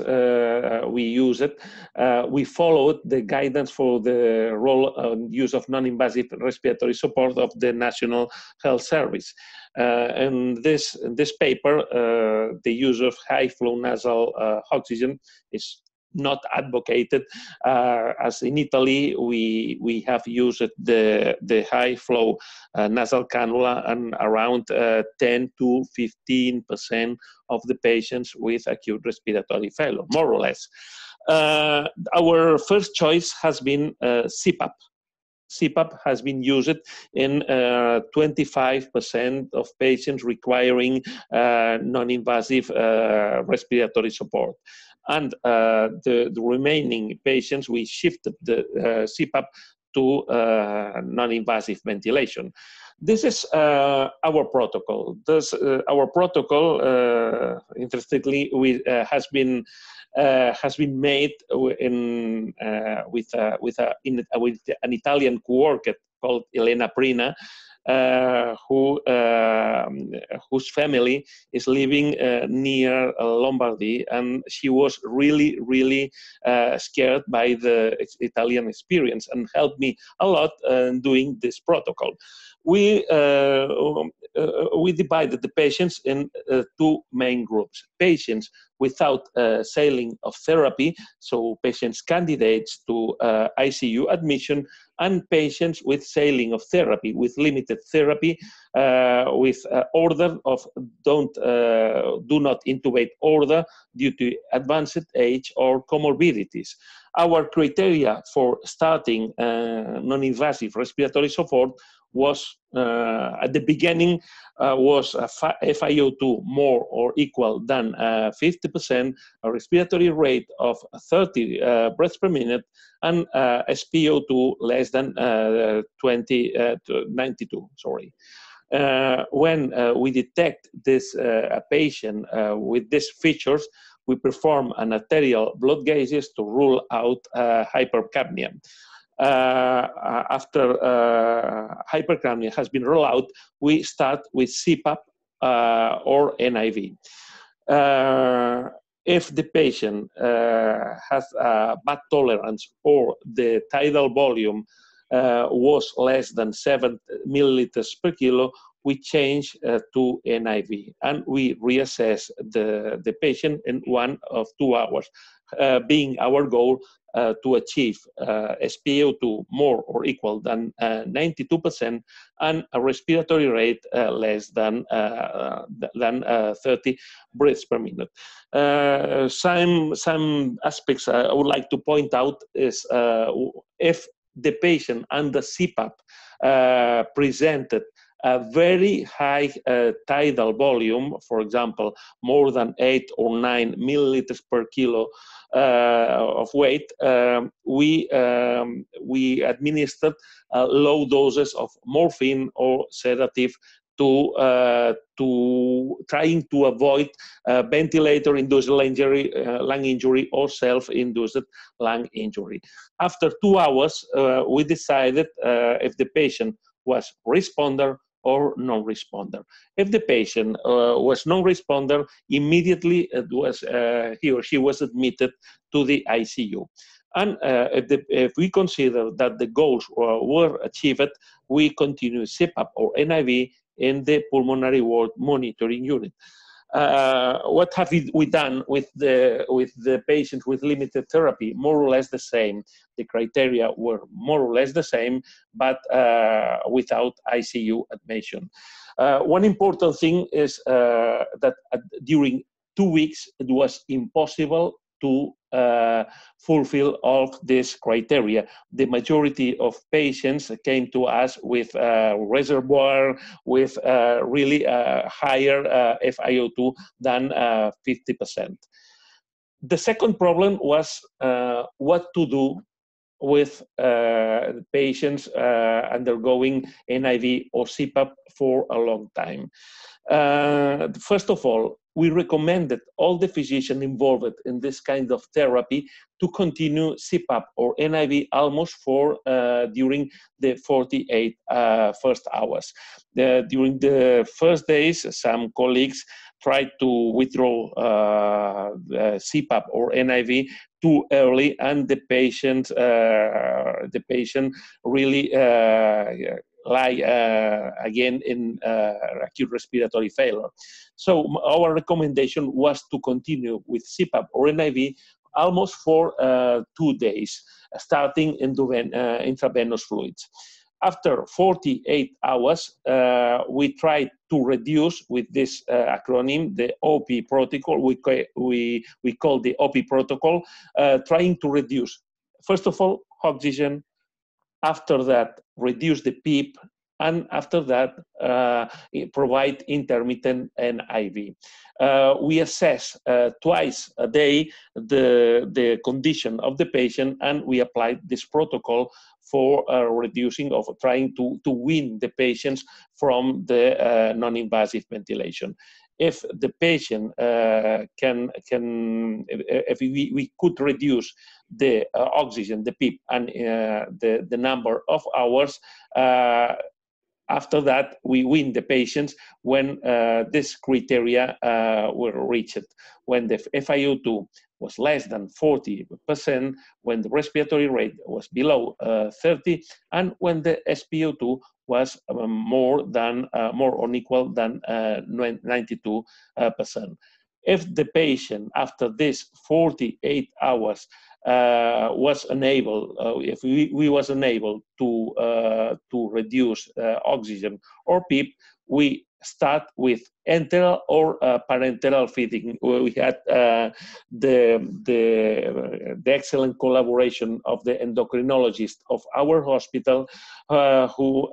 we followed the guidance for the role and use of non-invasive respiratory support of the National Health Service. In this paper, the use of high flow nasal oxygen is not advocated, as in Italy we have used the high flow nasal cannula, and around 10 to 15% of the patients with acute respiratory failure, more or less. Our first choice has been CPAP. CPAP has been used in 25% of patients requiring non-invasive respiratory support. And the remaining patients, we shifted the CPAP to non-invasive ventilation. This is our protocol. Our protocol, interestingly, has been made with an Italian co-worker called Elena Prina, whose family is living near Lombardy, and she was really, really scared by the Italian experience and helped me a lot doing this protocol. We divided the patients in two main groups: patients without saline of therapy, so patients candidates to ICU admission, and patients with saline of therapy, with limited therapy, with order of do not intubate order due to advanced age or comorbidities. Our criteria for starting non-invasive respiratory support was at the beginning was a FiO2 more or equal than 50%, a respiratory rate of 30 breaths per minute, and SpO2 less than 92. Sorry. When we detect this patient with these features, we perform an arterial blood gases to rule out hypercapnia. After hypercapnia has been ruled out, we start with CPAP or NIV. If the patient has a bad tolerance or the tidal volume was less than 7 milliliters per kilo, we change to NIV, and we reassess the patient in 1 of 2 hours, being our goal to achieve SpO2 more or equal than 92% and a respiratory rate less than 30 breaths per minute. Some aspects I would like to point out is if the patient and the CPAP presented a very high tidal volume, for example, more than 8 or 9 milliliters per kilo of weight, we administered low doses of morphine or sedative to trying to avoid ventilator-induced lung injury or self-induced lung injury. After 2 hours, we decided if the patient was responder or non-responder. If the patient was non-responder, immediately he or she was admitted to the ICU. And if we consider that the goals were achieved, we continue CPAP or NIV in the pulmonary ward monitoring unit. What have we done with the patients with limited therapy? More or less the same. The criteria were more or less the same, but without ICU admission. One important thing is that during 2 weeks, it was impossible to fulfill all these criteria. The majority of patients came to us with reservoir, with really higher FiO2 than 50%. The second problem was what to do with patients undergoing NIV or CPAP for a long time. First of all, we recommended all the physicians involved in this kind of therapy to continue CPAP or NIV almost for during the 48 first hours. During the first days, some colleagues tried to withdraw CPAP or NIV too early, and the patient really lie again in acute respiratory failure. So our recommendation was to continue with CPAP or NIV almost for 2 days, starting intravenous fluids. After 48 hours, we tried to reduce with this acronym, the OP protocol, we call the OP protocol, trying to reduce, first of all, oxygen, after that, reduce the PEEP, and after that, provide intermittent NIV. We assess twice a day the condition of the patient, and we applied this protocol for reducing of trying to wean the patients from the non-invasive ventilation. If the patient if we could reduce the oxygen, the PEEP, and the number of hours, after that, we wean the patients when this criteria were reached, when the FiO2 was less than 40%, when the respiratory rate was below 30, and when the SpO2 was more or equal than 92%. If the patient, after this 48 hours, was unable, if we was unable to reduce oxygen or PEEP, we start with enteral or parenteral feeding. We had the excellent collaboration of the endocrinologist of our hospital who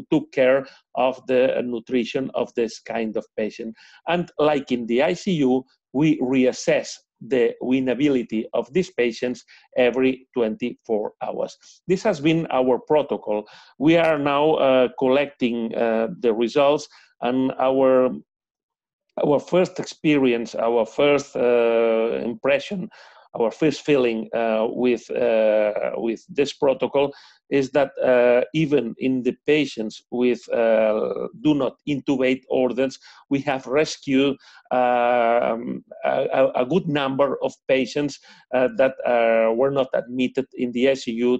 took care of the nutrition of this kind of patient. And like in the ICU, we reassess the winnability of these patients every 24 hours. This has been our protocol. We are now collecting the results, and our first experience, our first impression, our first feeling with this protocol is that even in the patients with do not intubate orders, we have rescued a good number of patients that were not admitted in the ICU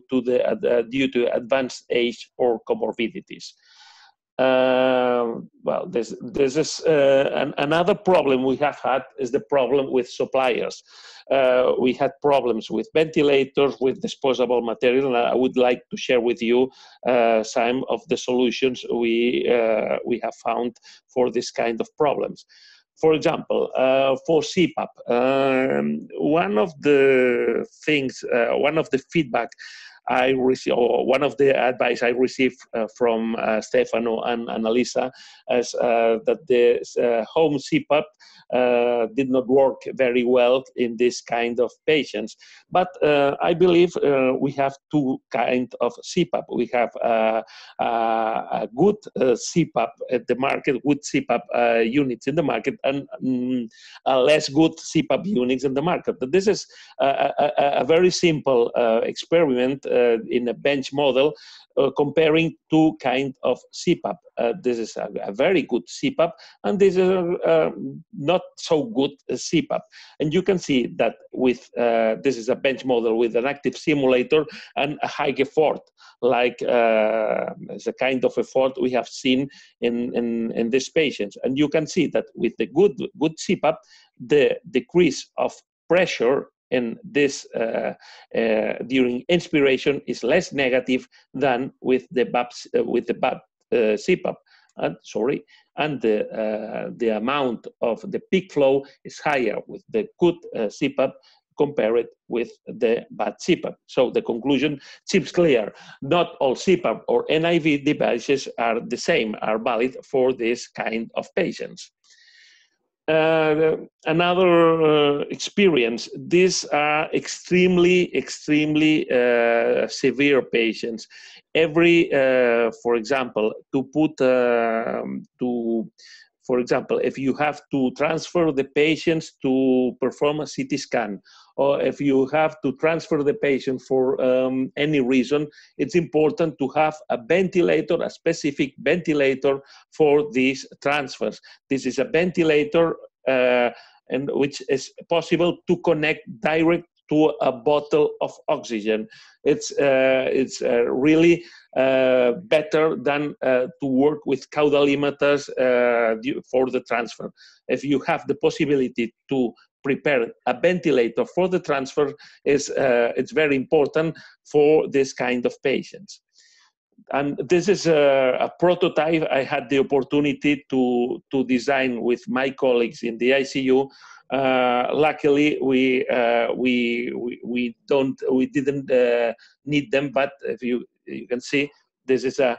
due to advanced age or comorbidities. well, this is another problem we have had is the problem with suppliers. We had problems with ventilators, with disposable material, and I would like to share with you some of the solutions we have found for this kind of problems. For example, for CPAP, one of the things, one of the feedback I received, or one of the advice I received from Stefano and Annalisa is that the home CPAP did not work very well in this kind of patients. But I believe we have two kinds of CPAP. We have a good CPAP at the market, good CPAP units in the market, and less good CPAP units in the market. But this is a very simple experiment in a bench model comparing two kinds of CPAP. This is a very good CPAP, and this is not so good CPAP. And you can see that with this is a bench model with an active simulator and a high effort, like the kind of effort we have seen in these patients. And you can see that with the good CPAP, the decrease of pressure in this during inspiration is less negative than with the bad CPAP. And the amount of the peak flow is higher with the good CPAP compared with the bad CPAP. So the conclusion seems clear. Not all CPAP or NIV devices are the same, are valid for this kind of patients. Another experience, these are extremely severe patients. Every, for example, for example, if you have to transfer the patients to perform a CT scan, or if you have to transfer the patient for any reason, it's important to have a ventilator, a specific ventilator for these transfers. This is a ventilator and which is possible to connect direct to a bottle of oxygen. It's really better than to work with caudalimeters for the transfer. If you have the possibility to prepare a ventilator for the transfer, it's very important for this kind of patients. And this is a prototype I had the opportunity to design with my colleagues in the ICU. Luckily, we didn't need them, but if you can see, this is a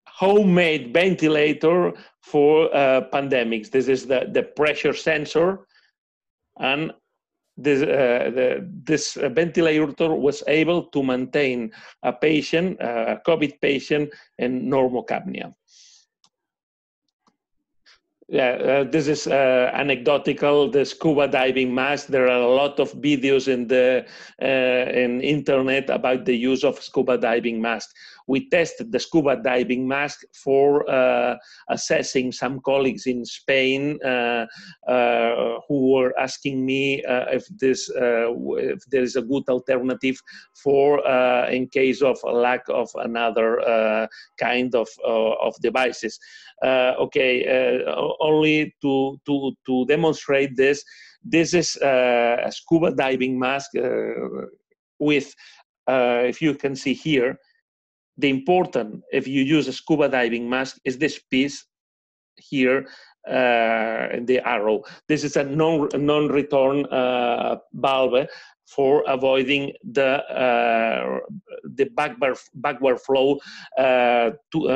homemade ventilator for pandemics. This is the pressure sensor, and this ventilator was able to maintain a patient, a COVID patient, in normocapnia. Yeah, this is anecdotal. The scuba diving mask. There are a lot of videos in the internet about the use of scuba diving mask. We tested the scuba diving mask for assessing some colleagues in Spain who were asking me if there is a good alternative for in case of a lack of another kind of devices. Only to demonstrate this. This is a scuba diving mask with, if you can see here, the important, if you use a scuba diving mask, is this piece here in the arrow. This is a non-return valve for avoiding the backward flow to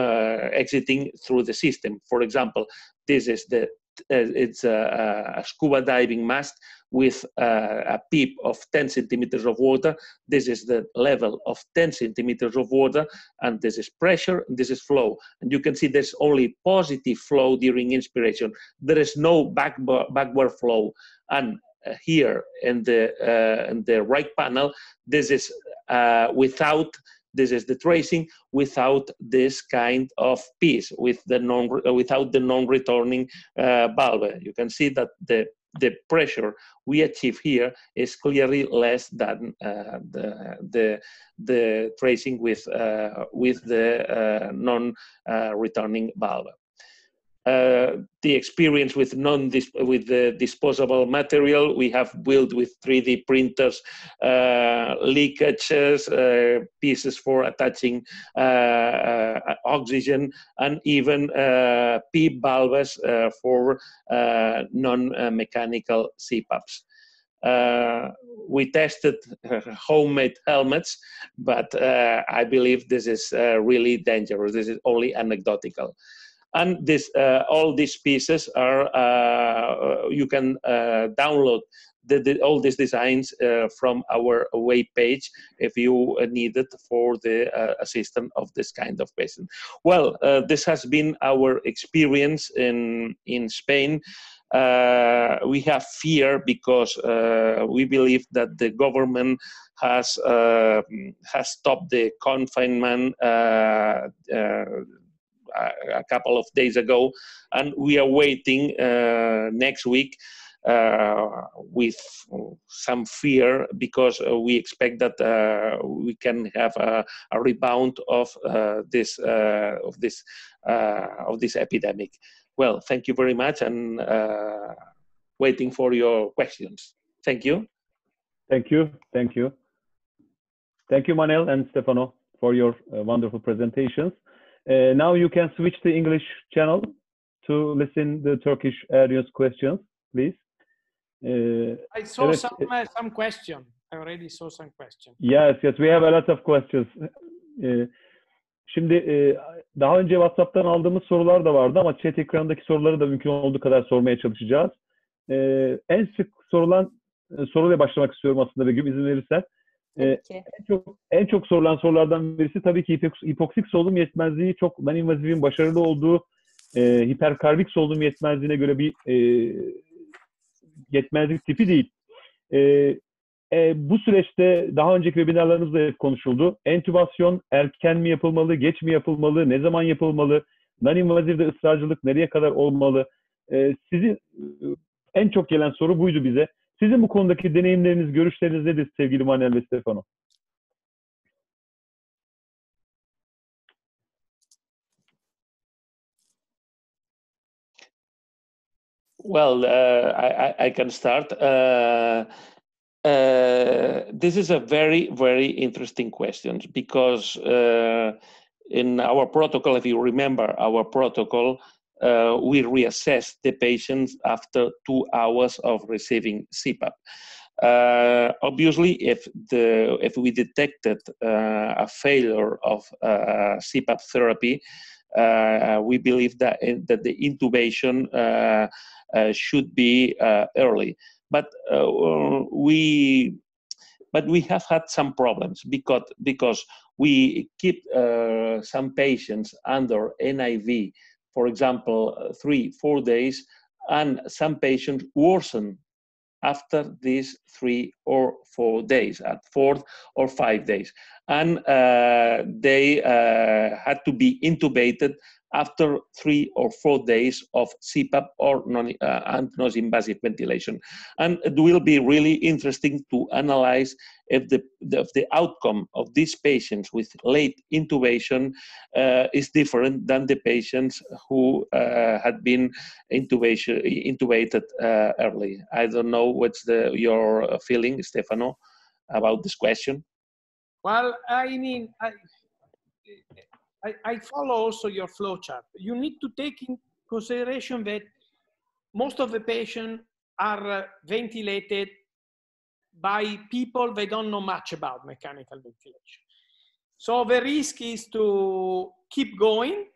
exiting through the system. For example, this is it's a scuba diving mask with a PEEP of 10 centimeters of water. This is the level of 10 centimeters of water, and this is pressure, and this is flow. And you can see there's only positive flow during inspiration. There is no backward flow. And here in the right panel, this is this is the tracing without this kind of piece, without the non-returning valve. You can see that the the pressure we achieve here is clearly less than the tracing with the non-returning valve. The experience with the disposable material we have built with 3D printers, leakages, pieces for attaching oxygen, and even PEEP valves for non-mechanical CPAPs. We tested homemade helmets, but I believe this is really dangerous. This is only anecdotal. And this, all these pieces are, you can download all these designs from our web page if you need it for the assistance of this kind of patient. Well, this has been our experience in Spain. We have fear because we believe that the government has stopped the confinement a couple of days ago, and we are waiting next week with some fear because we expect that we can have a rebound of this epidemic. Well, thank you very much, and waiting for your questions. Thank you. Thank you. Thank you. Thank you, Manel and Stefano, for your wonderful presentations. Now you can switch the English channel to listen the Turkish audience questions, please. I saw some question. I already saw some question. Yes, we have a lot of questions. Şimdi daha önce WhatsApp'tan aldığımız sorular da vardı ama chat ekranındaki soruları da mümkün olduğu kadar sormaya çalışacağız. En sık sorulan soruyla başlamak istiyorum aslında Begüm, izin verirsen. En çok sorulan sorulardan birisi tabii ki hipoksik solunum yetmezliği, çok non-invazifin başarılı olduğu hiperkarbik solunum yetmezliğine göre bir yetmezlik tipi değil. Bu süreçte daha önceki webinarlarımızda hep konuşuldu. Entübasyon erken mi yapılmalı, geç mi yapılmalı, ne zaman yapılmalı, non-invazifde ısrarcılık nereye kadar olmalı? Sizin en çok gelen soru buydu bize. Sizin bu konudaki deneyimleriniz, görüşleriniz nedir sevgili Manel ve Stefano? Well, I can start. This is a very, very interesting question because in our protocol, if you remember our protocol, we reassess the patients after 2 hours of receiving CPAP. Obviously, if we detected a failure of CPAP therapy, we believe that the intubation should be early. But we have had some problems because we keep some patients under NIV, for example, 3-4 days, and some patients worsen after these 3 or 4 days, at 4th or 5 days. And they had to be intubated after 3 or 4 days of CPAP or non-invasive ventilation. And it will be really interesting to analyze if the outcome of these patients with late intubation is different than the patients who had been intubated early. I don't know what's your feeling, Stefano, about this question. Well, I mean, I follow also your flowchart. You need to take in consideration that most of the patients are ventilated by people they don't know much about mechanical ventilation. So the risk is to keep going.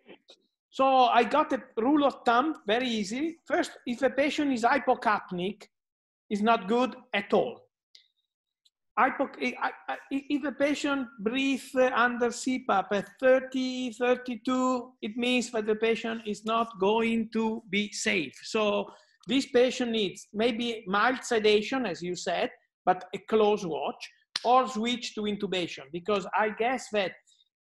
So I got a rule of thumb, very easy. First, if a patient is hypocapnic, it's not good at all. If a patient breathes under CPAP at 30, 32, it means that the patient is not going to be safe. So this patient needs maybe mild sedation, as you said, but a close watch, or switch to intubation, because I guess that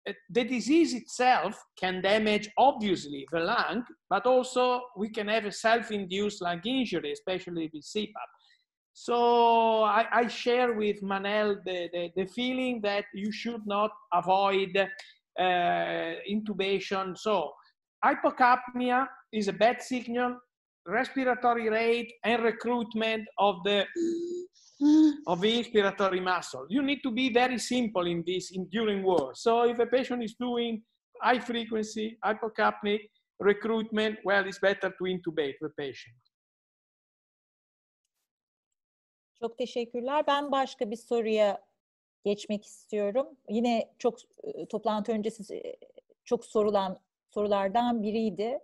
the disease itself can damage, obviously, the lung, but also we can have a self-induced lung injury, especially with CPAP. So I share with Manel the feeling that you should not avoid intubation. So hypocapnia is a bad signal, respiratory rate and recruitment of the inspiratory muscle. You need to be very simple in this during work. So if a patient is doing high frequency, hypocapnic recruitment, well, it's better to intubate the patient. Çok teşekkürler. Ben başka bir soruya geçmek istiyorum. Yine çok toplantı öncesi çok sorulan sorulardan biriydi.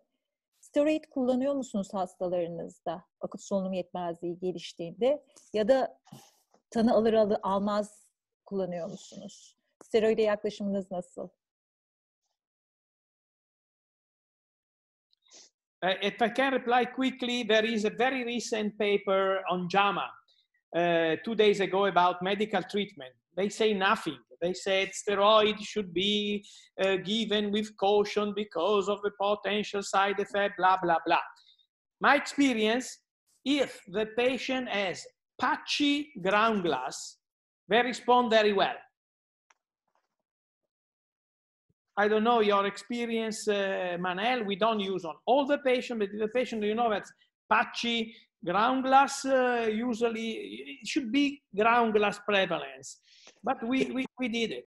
Steroid kullanıyor musunuz hastalarınızda? Akut solunum yetmezliği geliştiğinde ya da tanı alır almaz kullanıyor musunuz? Steroide yaklaşımınız nasıl? If I can reply quickly, there is a very recent paper on JAMA 2 days ago about medical treatment. They say nothing. They said steroid should be given with caution because of the potential side effect, blah, blah, blah. My experience, if the patient has patchy ground glass, they respond very well. I don't know your experience, Manel, we don't use on all the patients, but the patient, you know, that's patchy ground glass, usually it should be ground glass prevalence, but we did it.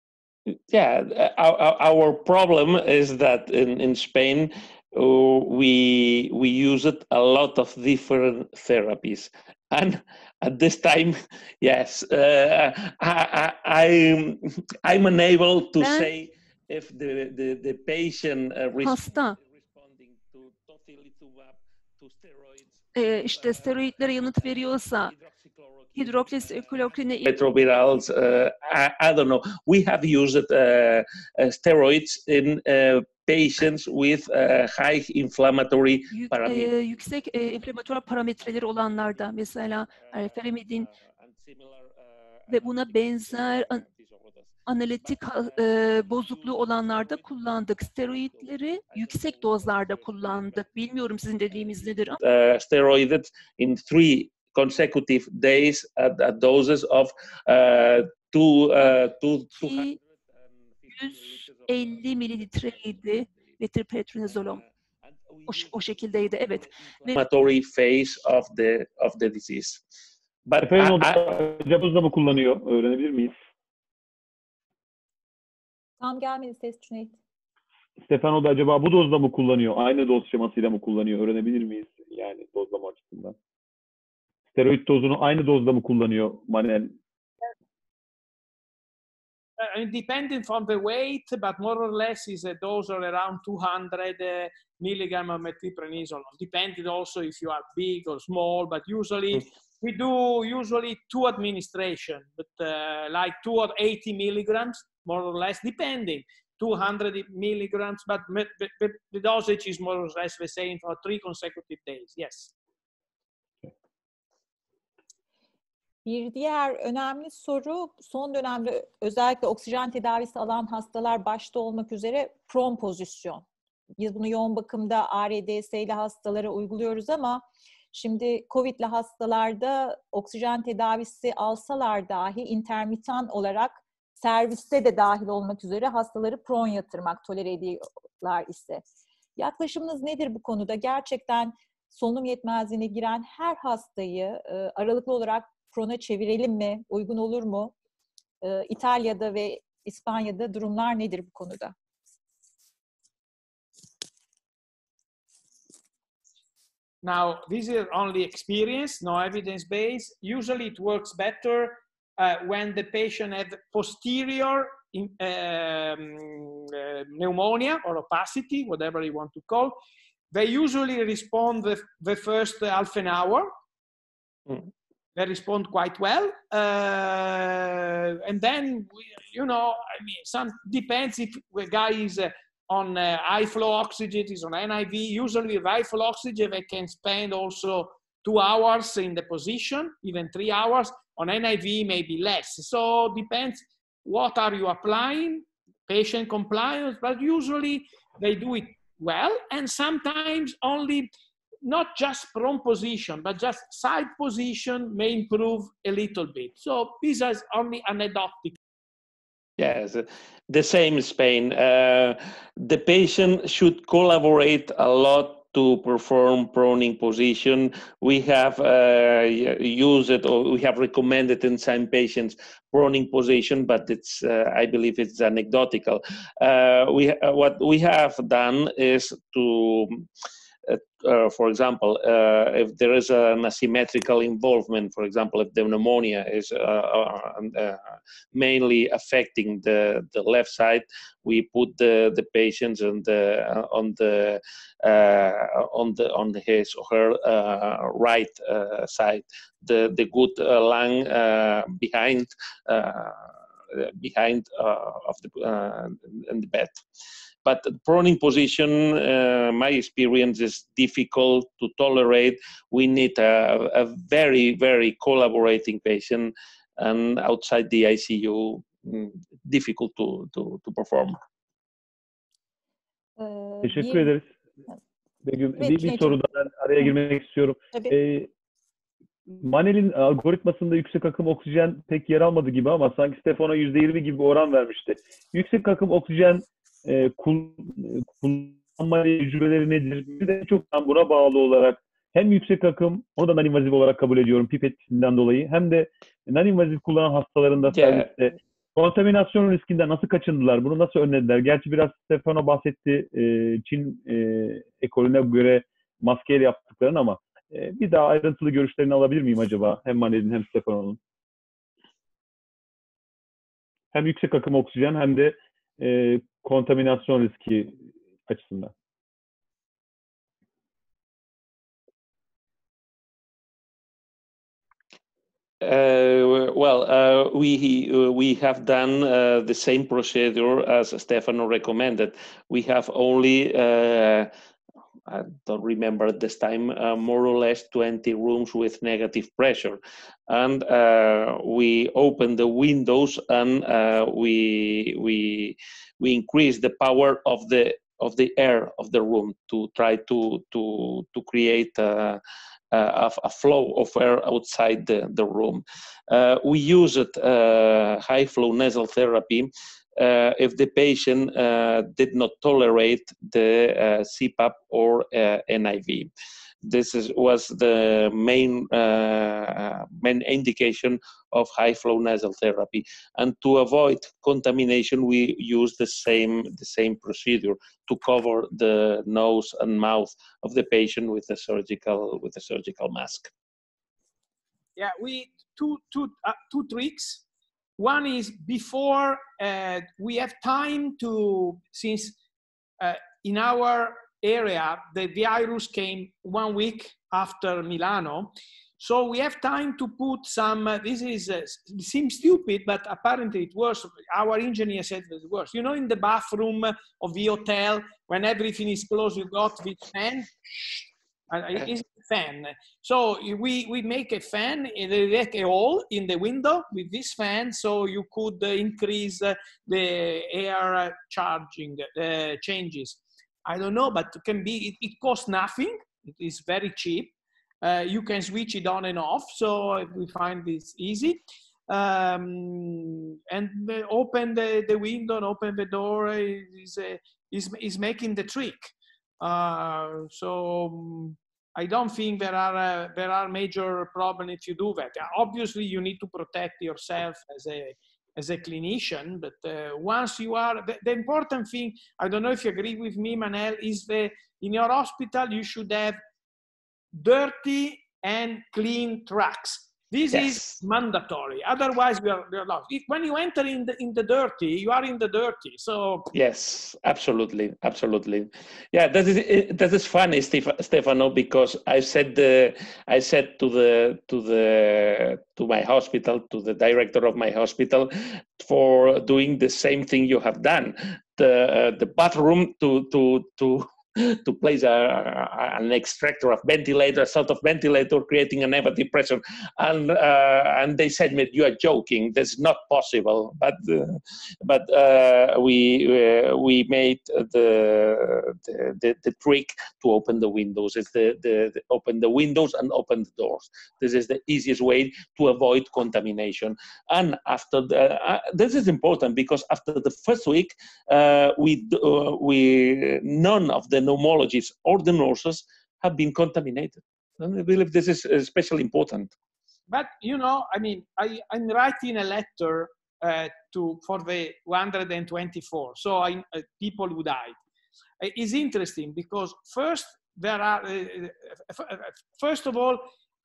Yeah, our problem is that in Spain, we used a lot of different therapies. And at this time, yes, I'm unable to say if the patient responding to tocilizumab, to steroids, işte steroidlere yanıt veriyorsa, hidroksiklorokwine, retrovirals, I don't know. We have used steroids in patients with high inflammatory parameters. Yüksek inflamatuar parametreleri olanlarda, mesela feromidin ve buna benzer analitik bozukluğu olanlarda kullandık. Steroidleri yüksek dozlarda kullandık. Bilmiyorum sizin dediğiniz nedir ama. Steroided in 3 consecutive days at doses of 150 mililitreydi metilprednisolon. O şekildeydi, evet. Inflammatory phase of the disease. But Stefano da mı kullanıyor? Öğrenebilir miyiz? Tam gelmedi ses Cüneyt. Stefano da acaba bu dozda mı kullanıyor? Aynı doz şemasıyla mı kullanıyor? Öğrenebilir miyiz? Yani dozlama açısından. Steroid dozunu aynı dozda mı kullanıyor Manel? Depending on the weight, but more or less is a dose of around 200 milligram of methylprednisolone. Depending also if you are big or small, but usually we do 2 administration, but like 2 or 80 milligrams, more or less, depending. 200 milligrams, but the dosage is more or less the same for 3 consecutive days, yes. Bir diğer önemli soru, son dönemde özellikle oksijen tedavisi alan hastalar başta olmak üzere prone pozisyon. Biz bunu yoğun bakımda ARDS ile hastalara uyguluyoruz ama şimdi COVID'li hastalarda oksijen tedavisi alsalar dahi intermitan olarak serviste de dahil olmak üzere hastaları prone yatırmak tolere ediyorlar ise. Yaklaşımınız nedir bu konuda? Gerçekten solunum yetmezliğine giren her hastayı aralıklı olarak prone'a çevirelim mi? Uygun olur mu? İtalya'da ve İspanya'da durumlar nedir bu konuda? Now, this is only experience, no evidence-based. Usually it works better when the patient has posterior pneumonia or opacity, whatever you want to call. They usually respond the first half an hour. They respond quite well. And then, some depends if the guy is on high flow oxygen, is on NIV. Usually with high flow oxygen, they can spend also 2 hours in the position, even 3 hours. On NIV, maybe less. So depends what are you applying, patient compliance, but usually they do it well, and sometimes only not just prone position, but just side position may improve a little bit. So this is only anecdotal. Yes, the same in Spain. The patient should collaborate a lot to perform proning position. We have used it, or we have recommended in some patients proning position, but it's I believe it's anecdotal. What we have done is to for example, if there is an asymmetrical involvement, for example, if the pneumonia is mainly affecting the left side, we put the patients on his or her right side, the good lung behind of the bed. But the proning position, my experience, is difficult to tolerate. We need a very, very collaborating patient, and outside the ICU, difficult to perform. Teşekkür ederiz. Begüm, Evet, bir soruda ben araya girmek istiyorum. Manel'in algoritmasında yüksek akım oksijen pek yer almadı gibi ama sanki Stefano %20 gibi bir oran vermişti. Yüksek akım oksijen kullanma tecrübeleri nedir? Bir de çok buna bağlı olarak hem yüksek akım, onu da non-invazif olarak kabul ediyorum pipetinden dolayı, hem de non-invazif kullanan hastalarında serviste kontaminasyon riskinden nasıl kaçındılar? Bunu nasıl önlediler? Gerçi biraz Stefano bahsetti Çin ekolüne göre maskeyle yaptıklarını ama bir daha ayrıntılı görüşlerini alabilir miyim acaba? Hem Manel'in hem Stefano'nun. Hem yüksek akım oksijen hem de kontaminasyon riski açısından. We have done the same procedure as Stefano recommended. We have only I don't remember at this time, more or less 20 rooms with negative pressure. And we opened the windows and we increased the power of the air of the room to try to create a flow of air outside the room. We used high flow nasal therapy if the patient did not tolerate the CPAP or NIV. This was the main indication of high flow nasal therapy. And to avoid contamination, we use the same procedure to cover the nose and mouth of the patient with a surgical mask. Yeah, two tricks. One is before we have time to, since in our area, the virus came 1 week after Milano. So we have time to put some, this seems stupid, but apparently it works. Our engineer said it works. You know, in the bathroom of the hotel, when everything is closed, you got this fan. It's a fan. So we make a fan, like a hole in the window with this fan, so you could increase the air changes. I don't know, but it can be. It costs nothing. It is very cheap. You can switch it on and off. So we find this easy. And open the window and open the door is making the trick. So I don't think there are major problems if you do that. Obviously, you need to protect yourself as a clinician, but once you are, the important thing, I don't know if you agree with me, Manel, is in your hospital you should have dirty and clean tracks. This is mandatory. Otherwise, we are lost. When you enter in the dirty, you are in the dirty. So yes, absolutely. Yeah, that is funny, Stefano, because I said to my hospital, to the director of my hospital, for doing the same thing you have done. The bathroom to to place an extractor of ventilator, a sort of ventilator, creating a negative pressure. And they said, "You are joking. That's not possible." But we made the trick to open the windows. It's the open the windows and open the doors. This is the easiest way to avoid contamination. And after this is important because after the first week, none of the pneumologists or the nurses have been contaminated. And I believe this is especially important. But you know, I mean, I'm writing a letter for the 124. So people who died. It's interesting because first of all,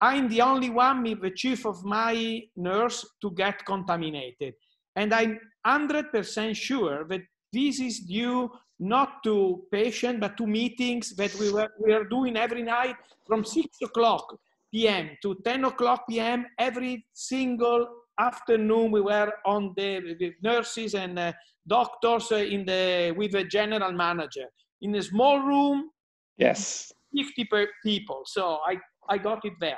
I'm the only one, the chief of my nurse, to get contaminated, and I'm 100% sure that this is due not to patient, but to meetings that we are doing every night from 6 o'clock p.m. to 10 o'clock p.m. Every single afternoon, we were on the nurses and doctors with the general manager in a small room. Yes. 50 people. So I got it there.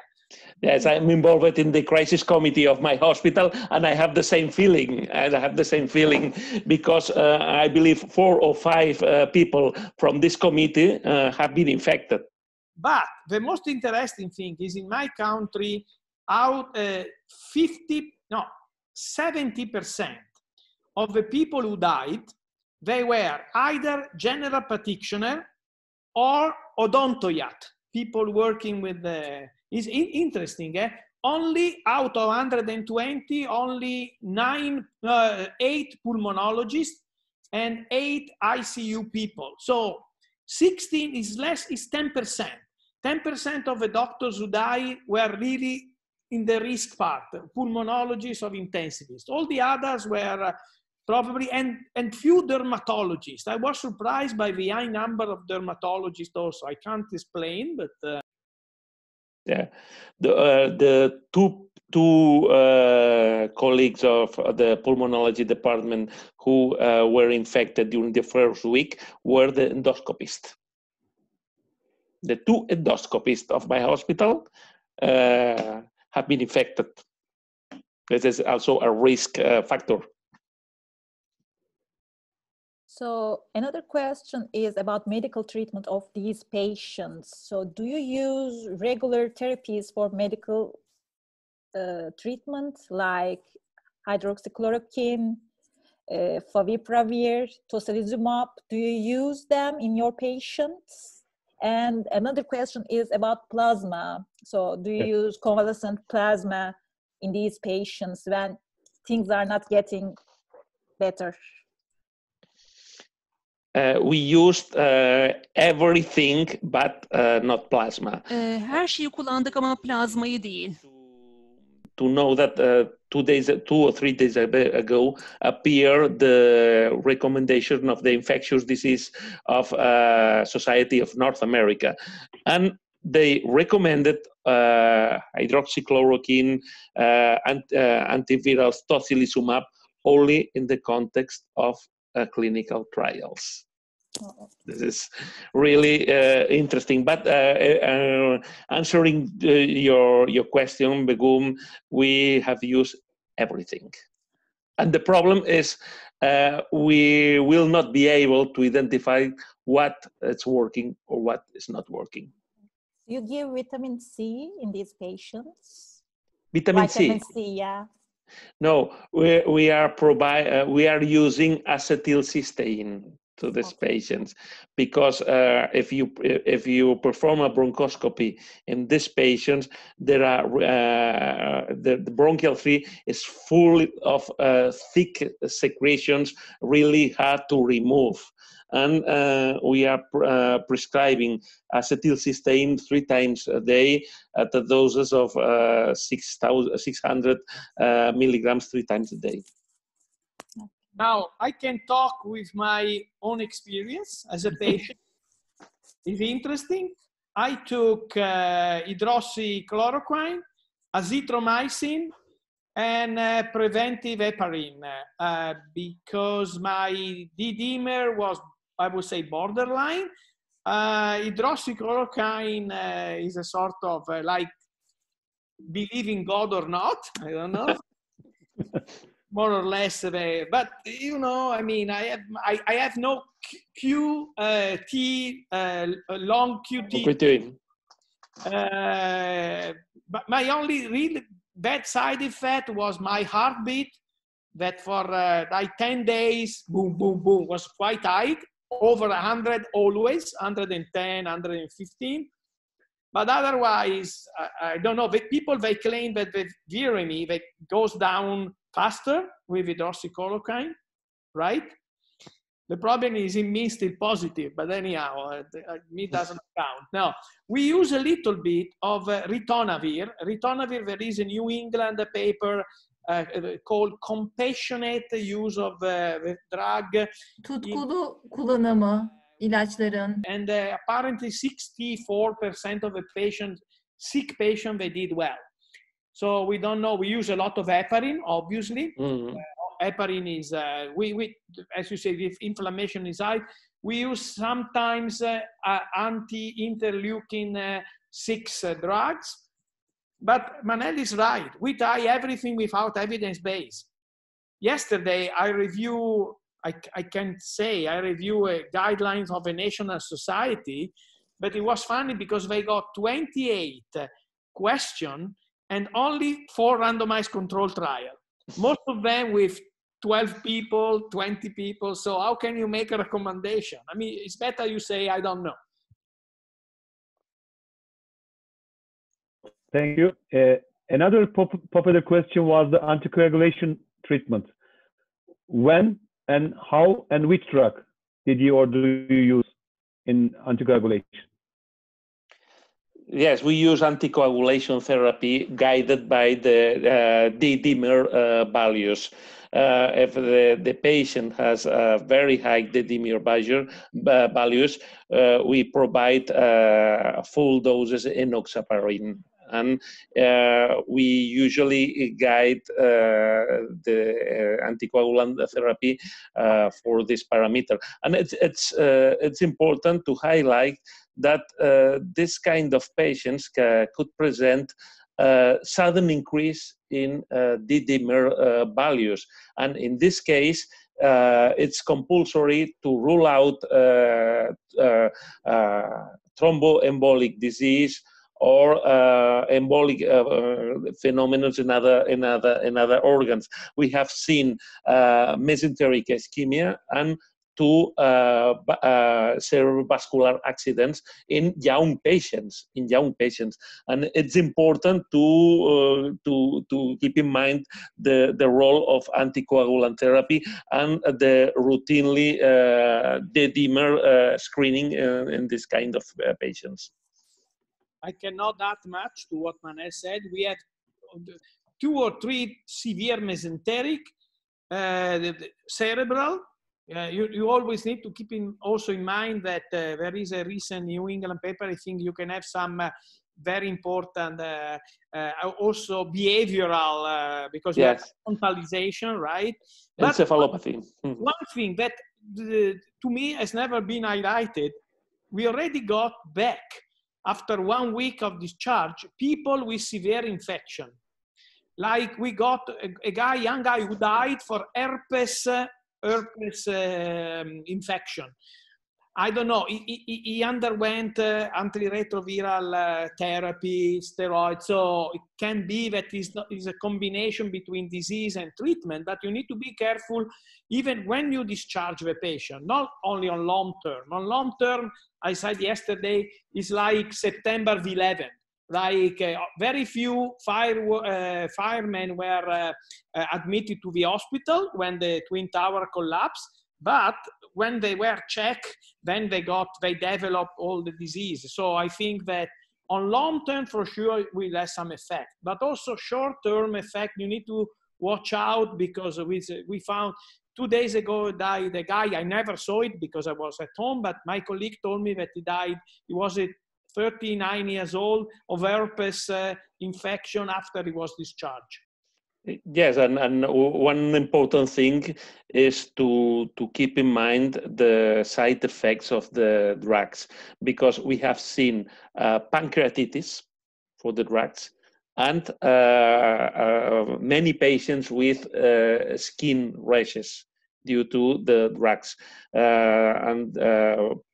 Yes, I'm involved in the crisis committee of my hospital, and I have the same feeling. And I have the same feeling because I believe 4 or 5 people from this committee have been infected. But the most interesting thing is in my country, 70% of the people who died, they were either general practitioner or odontoiat, people working with the. It's interesting, eh? Only out of 120, only 8 pulmonologists and 8 ICU people. So 16 is less, is 10%. 10% of the doctors who die were really in the risk part, pulmonologists or intensivists. All the others were probably, and few dermatologists. I was surprised by the high number of dermatologists also. I can't explain, but... Yeah, the two colleagues of the pulmonology department who were infected during the first week were the endoscopists. The 2 endoscopists of my hospital have been infected. This is also a risk factor. So another question is about medical treatment of these patients. So do you use regular therapies for medical treatment like hydroxychloroquine, favipiravir, tocilizumab? Do you use them in your patients? And another question is about plasma. So do you use convalescent plasma in these patients when things are not getting better? We used everything but not plasma. Her şeyi kullandık ama plazmayı değil. To know that 2 or 3 days ago appeared the recommendation of the infectious disease of Society of North America, and they recommended hydroxychloroquine, antiviral tocilizumab only in the context of clinical trials. This is really interesting. But answering your question, Begum, we have used everything. And the problem is we will not be able to identify what is working or what is not working. You give vitamin C in these patients? Vitamin C, yeah. No, we are using acetylcysteine to these patients because if you perform a bronchoscopy in these patients, there are the bronchial tree is full of thick secretions, really hard to remove. And we are prescribing acetylcysteine 3 times a day at the doses of 600 milligrams 3 times a day. Now, I can talk with my own experience as a patient. It's interesting. I took hydroxychloroquine, azithromycin, and preventive heparin because my D-dimer was, I would say, borderline. Hydroxychloroquine is a sort of like believe in God or not. I don't know. More or less, but you know, I mean, I have no QT, long QT. But my only really bad side effect was my heartbeat. That for like 10 days, boom, boom, boom, was quite high, over 100 always, 110, 115. But otherwise, I don't know. People, they claim that the viremi, that goes down faster with hydroxychloroquine, right? The problem is it means still positive, but anyhow, it doesn't count. Now, we use a little bit of ritonavir. Ritonavir, there is a New England paper called Compassionate Use of the Drug. Tutkulu kullanımı ilaçların. And apparently 64% of the patients, sick patients, they did well. So we don't know. We use a lot of heparin, obviously. Mm-hmm. Heparin is, we as you say, if inflammation is high, we use sometimes anti-interleukin 6 drugs. But Manel is right. We try everything without evidence base. Yesterday, I review guidelines of a national society, but it was funny because they got 28 questions and only 4 randomized control trials. Most of them with 12 people, 20 people. So how can you make a recommendation? I mean, it's better you say, I don't know. Thank you. Another popular question was the anticoagulation treatment. When and how and which drug did you or do you use in anticoagulation? Yes, we use anticoagulation therapy guided by the D-dimer values. If the patient has very high D-dimer values, we provide full doses in enoxaparin. And we usually guide the anticoagulant therapy for this parameter. And it's important to highlight that this kind of patients could present sudden increase in D-dimer values. And in this case, it's compulsory to rule out thromboembolic disease or embolic phenomena in other organs. We have seen mesenteric ischemia and 2 cerebrovascular accidents in young patients. And it's important to keep in mind the role of anticoagulant therapy and the routinely D-dimer screening in this kind of patients. I cannot add much to what Manel said. We had 2 or 3 severe mesenteric, cerebral. You always need to keep also in mind that there is a recent New England paper. I think you can have some very important also behavioral because you have frontalization, right? Encephalopathy. One thing that to me has never been highlighted, we already got back after 1 week of discharge, people with severe infection. Like we got a young guy who died for herpes infection. I don't know, he underwent antiretroviral therapy, steroids, so it can be that it's a combination between disease and treatment, but you need to be careful even when you discharge the patient, not only on long term. On long term, I said yesterday, it's like September 11th. Like very few firemen were admitted to the hospital when the Twin Tower collapsed, but when they were checked, then they developed all the disease. So I think that on long term, for sure, it will have some effect, but also short term effect, you need to watch out because we found 2 days ago died a guy. I never saw it because I was at home, but my colleague told me that he died. He was 39 years old of herpes infection after he was discharged. Yes, and one important thing is to keep in mind the side effects of the drugs, because we have seen pancreatitis for the drugs and many patients with skin rashes due to the drugs, and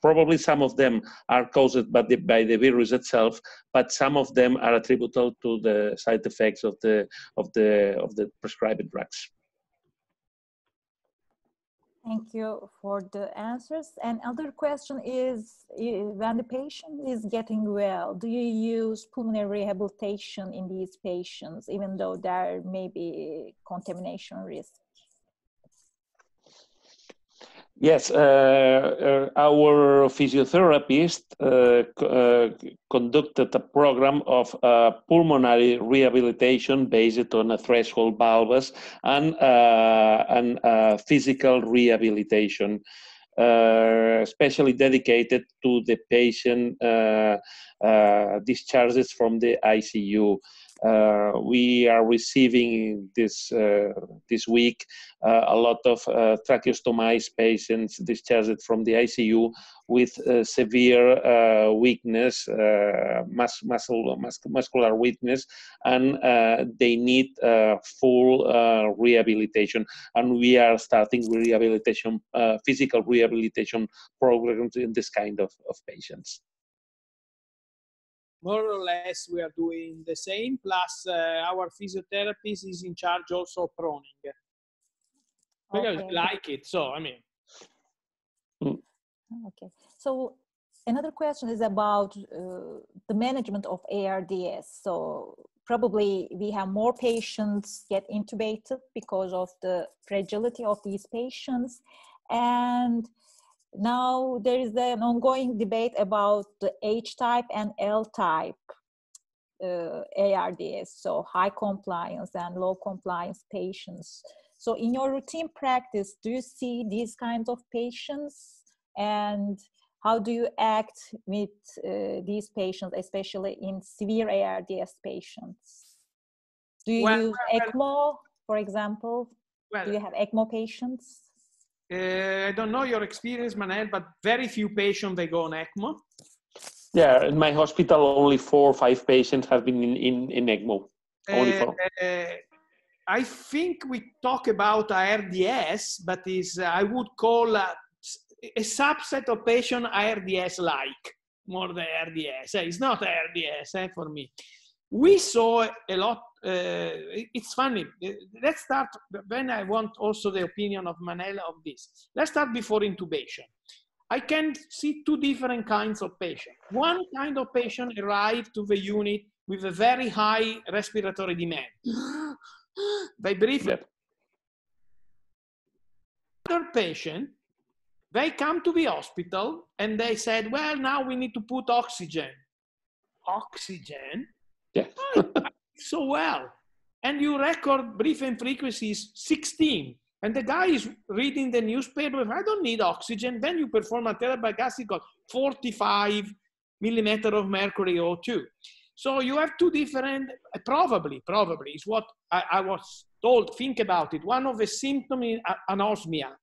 probably some of them are caused by the virus itself, but some of them are attributable to the side effects of the prescribed drugs. Thank you for the answers. And other question is, when the patient is getting well, do you use pulmonary rehabilitation in these patients, even though there may be contamination risk? Yes, our physiotherapist conducted a program of pulmonary rehabilitation based on a threshold valves and physical rehabilitation, especially dedicated to the patient discharges from the ICU. We are receiving this week a lot of tracheostomized patients discharged from the ICU with severe weakness, muscular weakness, and they need full rehabilitation. And we are starting rehabilitation, physical rehabilitation programs in this kind of patients. More or less, we are doing the same, plus our physiotherapist is in charge also of proning. Because Okay. we like it, so, I mean. Okay. So another question is about the management of ARDS. So probably we have more patients get intubated because of the fragility of these patients. And now there is an ongoing debate about the H type and L type ARDS, so high compliance and low compliance patients. So in your routine practice, do you see these kinds of patients, and how do you act with these patients, especially in severe ARDS patients? Do you use ECMO, for example? Do you have ECMO patients? I don't know your experience, Manel, but very few patients, they go on ECMO. Yeah, in my hospital, only 4 or 5 patients have been in ECMO. Only 4. I think we talk about ARDS, but is I would call a subset of patient ARDS-like, more than ARDS. It's not ARDS for me. We saw a lot. It's funny. Let's start, when I want also the opinion of Manel of this. Let's start before intubation. I can see 2 different kinds of patients. One kind of patient arrived to the unit with a very high respiratory demand. They breathe. Yep. Other patient, they come to the hospital and they said, well, now we need to put oxygen. Oxygen? Yeah. So well. And you record breathing frequencies 16. And the guy is reading the newspaper, I don't need oxygen. Then you perform a therapy gas equal 45 millimeter of mercury O2. So you have 2 different, probably is what I was told, think about it. One of the symptoms is anosmia.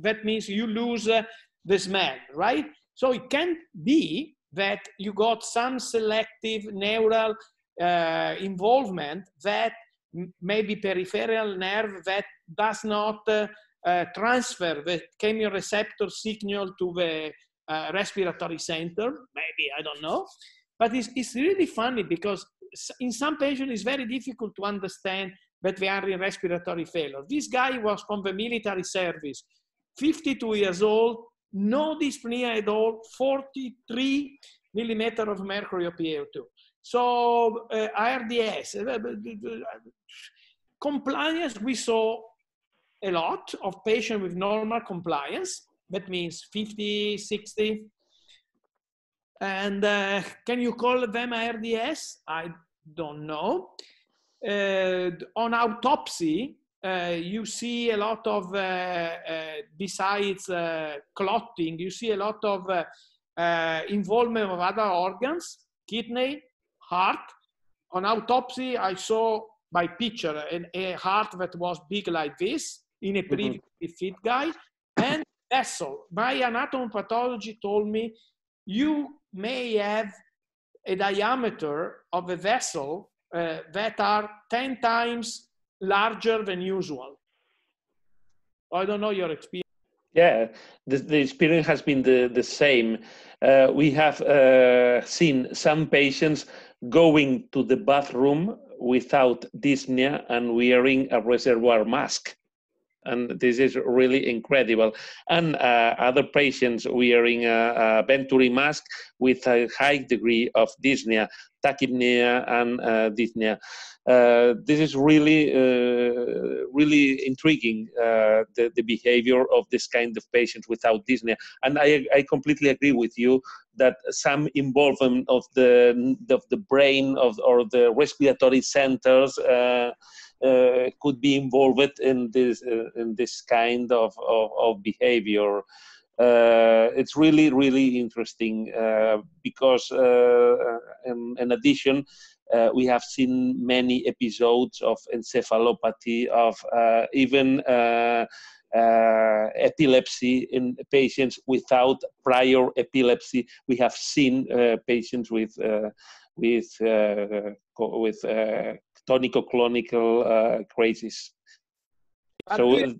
That means you lose the smell, right? So it can be that you got some selective neural involvement that maybe peripheral nerve that does not transfer the chemoreceptor signal to the respiratory center. Maybe, I don't know. But it's really funny because in some patients it's very difficult to understand that they are in respiratory failure. This guy was from the military service, 52 years old, no dyspnea at all, 43 millimeter of mercury of PaO2. So ARDS, compliance, we saw a lot of patients with normal compliance. That means 50, 60. And can you call them ARDS? I don't know. On autopsy, you see a lot of, besides clotting, you see a lot of involvement of other organs, kidney, heart. On autopsy, I saw by picture a heart that was big like this in a previously fit guy, and vessel. My anatomy pathology told me you may have a diameter of a vessel that are 10 times larger than usual. I don't know your experience. Yeah, the experience has been the same. We have seen some patients going to the bathroom without dyspnea and wearing a reservoir mask. And this is really incredible. And other patients wearing a Venturi mask with a high degree of dyspnea, tachypnea, and dyspnea. This is really, really intriguing, the behavior of this kind of patients without dyspnea. And I completely agree with you that some involvement of the brain or the respiratory centers could be involved in this kind of behavior. It's really, really interesting because in addition, we have seen many episodes of encephalopathy, of even epilepsy in patients without prior epilepsy. We have seen patients with tonico-clonical crisis. So, do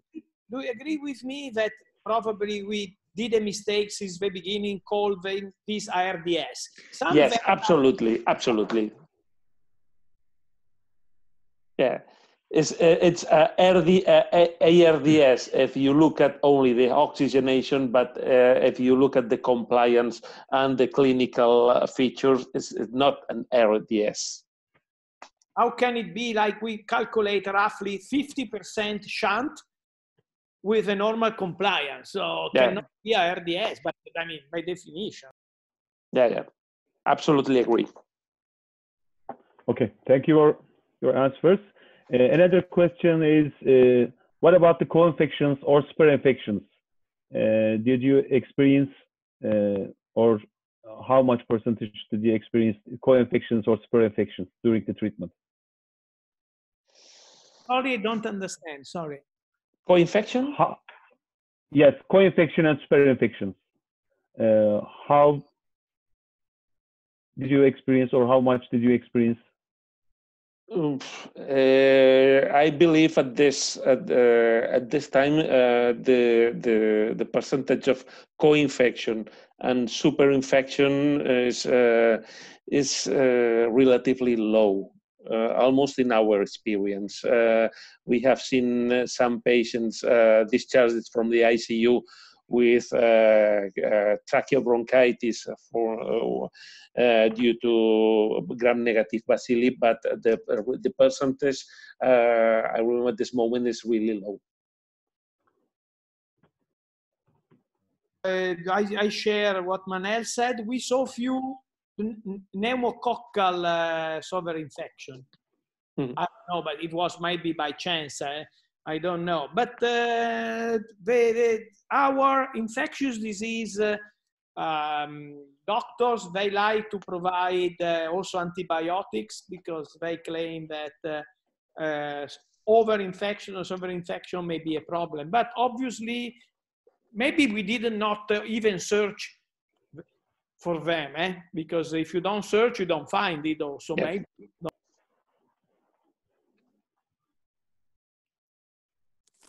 you agree with me that probably we did a mistake since the beginning calling this ARDS? Yes, absolutely, absolutely. Yeah, it's ARDS if you look at only the oxygenation, but if you look at the compliance and the clinical features, it's not an ARDS. How can it be like we calculate roughly 50% shunt with a normal compliance? So cannot be ARDS, but I mean, by definition. Yeah, absolutely agree. Okay, thank you for your answers. Another question is, what about the co-infections or super infections? Did you experience, or how much percentage did you experience co-infections or super infections during the treatment? Sorry, I don't understand. Sorry. Co-infection? Yes, co-infection and super infections. How did you experience, or how much did you experience? I believe at this time the percentage of co-infection and super infection is relatively low. Almost in our experience, we have seen some patients discharged from the ICU with tracheobronchitis due to gram-negative bacilli, but the percentage I remember at this moment is really low. I share what Manel said. We saw few pneumococcal sober infection. I don't know, but it was maybe by chance. I don't know. But our infectious disease doctors, they like to provide also antibiotics because they claim that over-infection or over-infection may be a problem. But obviously, maybe we did not even search for them, because if you don't search, you don't find it also. Yes. Maybe.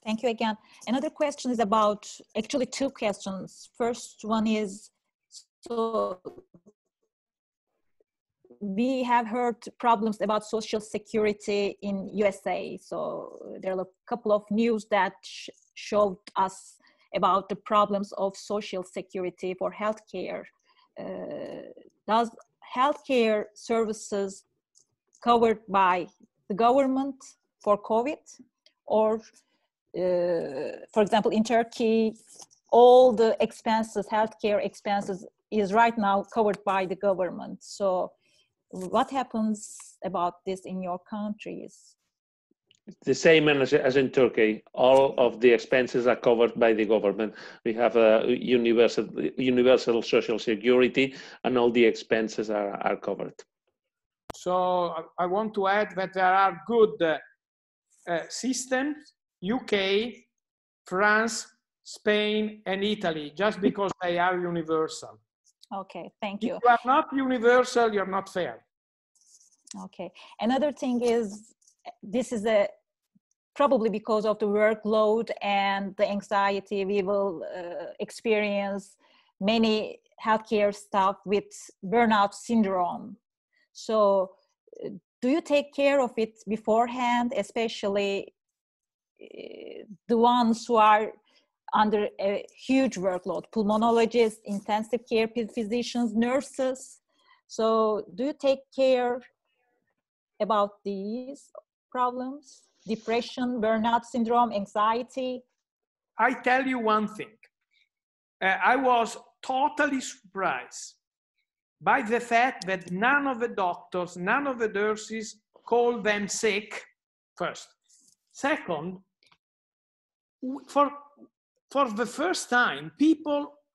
Thank you again. Another question is about, actually two questions. First one is, so we have heard problems about social security in USA. So there are a couple of news that showed us about the problems of social security for healthcare. Does healthcare services covered by the government for COVID, or for example, in Turkey, all the expenses, healthcare expenses, is right now covered by the government. So what happens about this in your countries? The same as in Turkey. All of the expenses are covered by the government. We have a universal social security, and all the expenses are covered. So I want to add that there are good systems, UK, France, Spain, and Italy, just because they are universal. Okay, thank you. If you are not universal, you're not fair. Okay. Another thing is, this is probably because of the workload and the anxiety, we will experience many healthcare staff with burnout syndrome. So do you take care of it beforehand, especially the ones who are under a huge workload, pulmonologists, intensive care physicians, nurses? So do you take care about these problems? Depression, burnout syndrome, anxiety? I tell you one thing. I was totally surprised by the fact that none of the doctors, none of the nurses called them sick, first. Second, for the first time,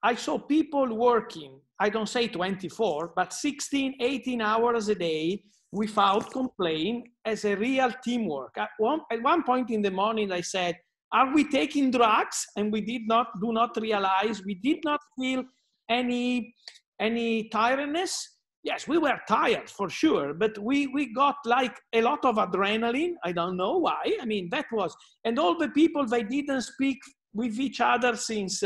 I saw people working, I don't say 24, but 16, 18 hours a day without complaint, as a real teamwork. At one point in the morning, I said, are we taking drugs? And we do not realize, we did not feel any tiredness. Yes, we were tired for sure, but we got like a lot of adrenaline. I don't know why. I mean, that was, and all the people, they didn't speak with each other since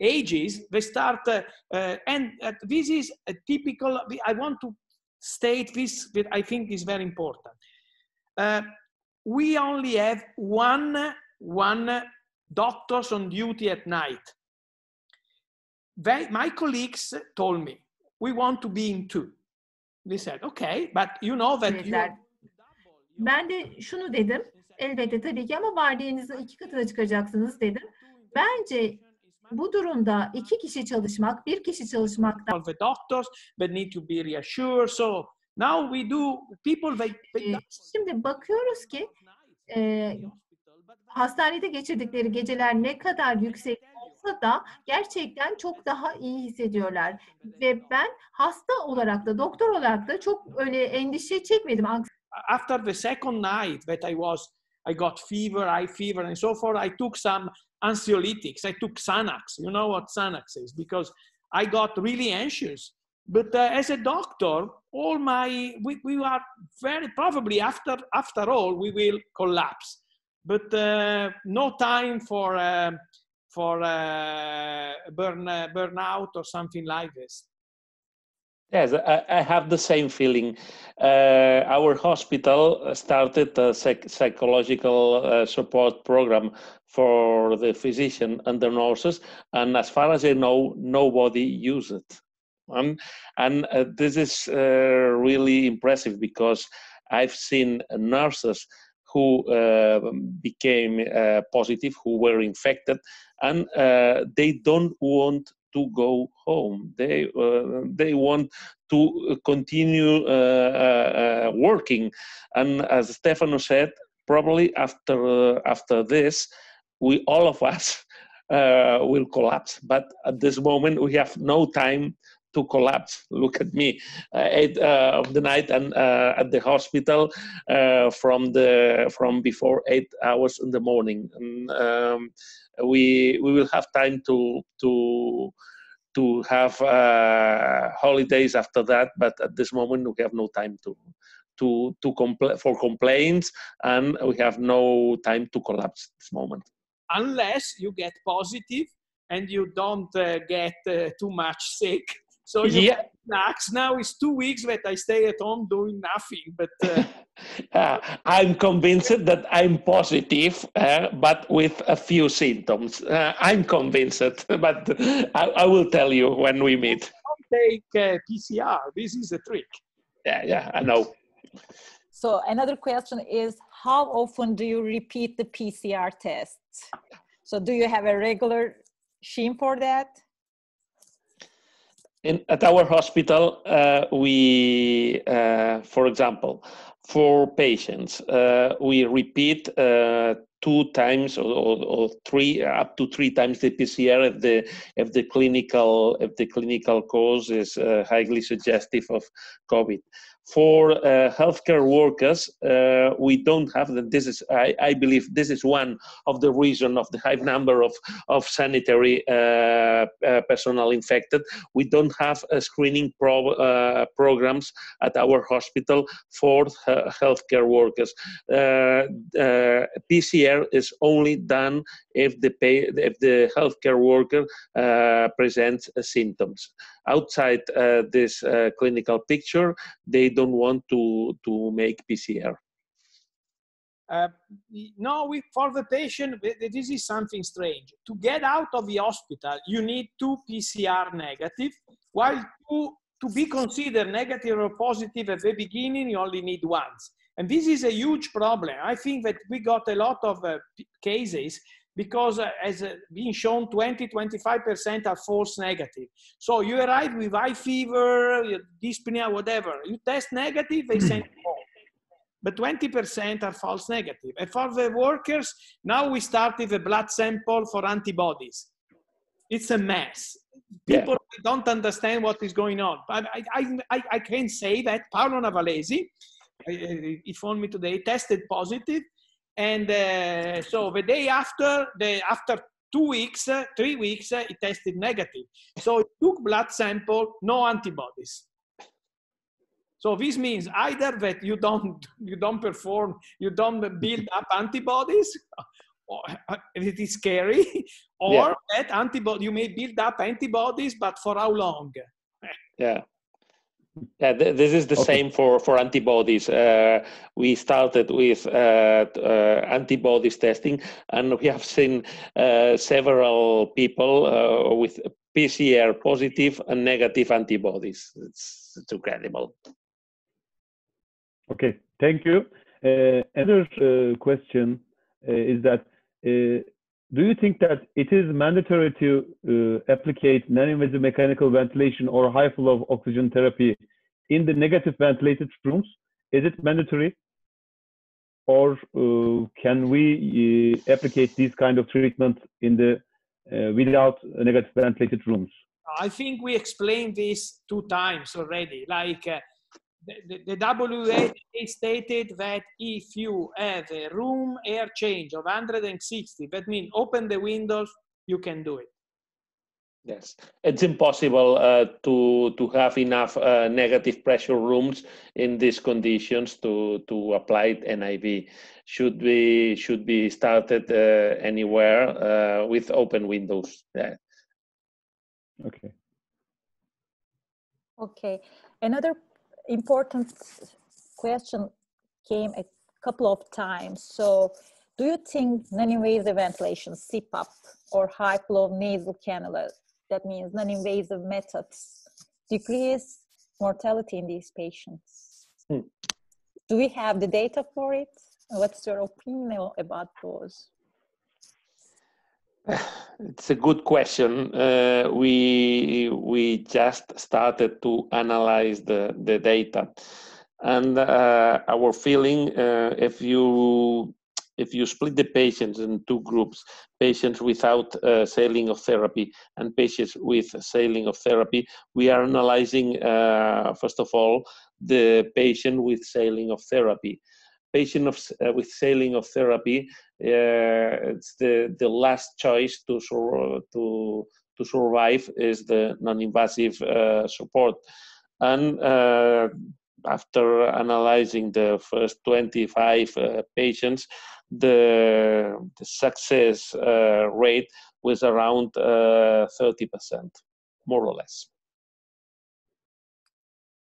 ages. They start, and this is a typical, I want to state this, that I think is very important. We only have one doctors on duty at night. My colleagues told me, we want to be in 2. They said, okay, but you know that you... Ben de şunu dedim, elbette tabii ki ama vardiyanızın 2 katına çıkacaksınız dedim. Bence bu durumda 2 kişi çalışmak, 1 kişi çalışmaktan... All the doctors, but need to be reassured. So now we do, people... Şimdi bakıyoruz ki hastanede geçirdikleri geceler ne kadar yüksek olsa da gerçekten çok daha iyi hissediyorlar. Ve ben hasta olarak da, doktor olarak da çok öyle endişe çekmedim. After the second night that I got fever, high fever and so forth, I took some anxiolytics. I took Xanax. You know what Xanax is? Because I got really anxious. But as a doctor, we are very probably after all, we will collapse. But no time for burnout or something like this. Yes, I have the same feeling. Our hospital started a psychological support program for the physician and the nurses, and as far as I know, nobody used it. And this is really impressive, because I've seen nurses who became positive, who were infected, and they don't want to go home. They want to continue working. And as Stefano said, probably after this, all of us will collapse. But at this moment, we have no time to collapse. Look at me, 8 of the night, and at the hospital from before 8 hours in the morning. And we will have time to have holidays after that, but at this moment we have no time for complaints, and we have no time to collapse at this moment. Unless you get positive and you don't get too much sick. So you relax. Now it's 2 weeks that I stay at home doing nothing. But I'm convinced that I'm positive, but with a few symptoms. I'm convinced, but I will tell you when we meet. Don't take PCR. This is the trick. Yeah, I know. So another question is, how often do you repeat the PCR tests? So do you have a regular scheme for that? At our hospital, we, for example, for patients, we repeat 2 times or 3 up to 3 times the PCR if the clinical cause is highly suggestive of COVID. For healthcare workers, we don't have that. This is, I believe, this is one of the reasons of the high number of sanitary personnel infected. We don't have screening programs at our hospital for healthcare workers. PCR is only done if the healthcare worker presents symptoms. Outside this clinical picture, they don't want to make PCR. No, for the patient, this is something strange. To get out of the hospital, you need 2 PCR negative, while to be considered negative or positive at the beginning, you only need once. And this is a huge problem. I think that we got a lot of cases because as being shown, 20-25% are false negative. So you arrive with high fever, dyspnea, whatever. You test negative, they send you home. But 20% are false negative. And for the workers, now we start with a blood sample for antibodies. It's a mess. People don't understand what is going on. But I can say that Paolo Navalesi, he phoned me today, tested positive. And so the day after 2 weeks, 3 weeks, he tested negative. So he took blood sample, no antibodies. So this means either that you don't build up antibodies, or it is scary, or that you may build up antibodies, but for how long? Yeah. Yeah, this is the same for antibodies. We started with antibodies testing, and we have seen several people with PCR positive and negative antibodies. It's incredible. Okay, thank you. Another question is that do you think that it is mandatory to applicate non-invasive mechanical ventilation or high flow of oxygen therapy in the negative ventilated rooms? Is it mandatory? Or can we applicate these kind of treatment in the without negative ventilated rooms? I think we explained this 2 times already. Like the WHO stated that if you have a room air change of 160, that means open the windows, you can do it. Yes, it's impossible to have enough negative pressure rooms in these conditions to apply NIV. Should be started anywhere with open windows. Yeah. Okay. Okay. Another important question came a couple of times. So, do you think non-invasive ventilation, CPAP, or high flow nasal cannula, that means non-invasive methods, decrease mortality in these patients? Do we have the data for it? What's your opinion about those? It's a good question. We just started to analyze the data, and our feeling, if you split the patients in 2 groups, patients without saline of therapy and patients with saline of therapy, we are analyzing first of all the patient with saline of therapy. Patient with saline of therapy, it's the last choice to survive is the non-invasive support. And after analyzing the first 25 patients, the success rate was around 30%, more or less.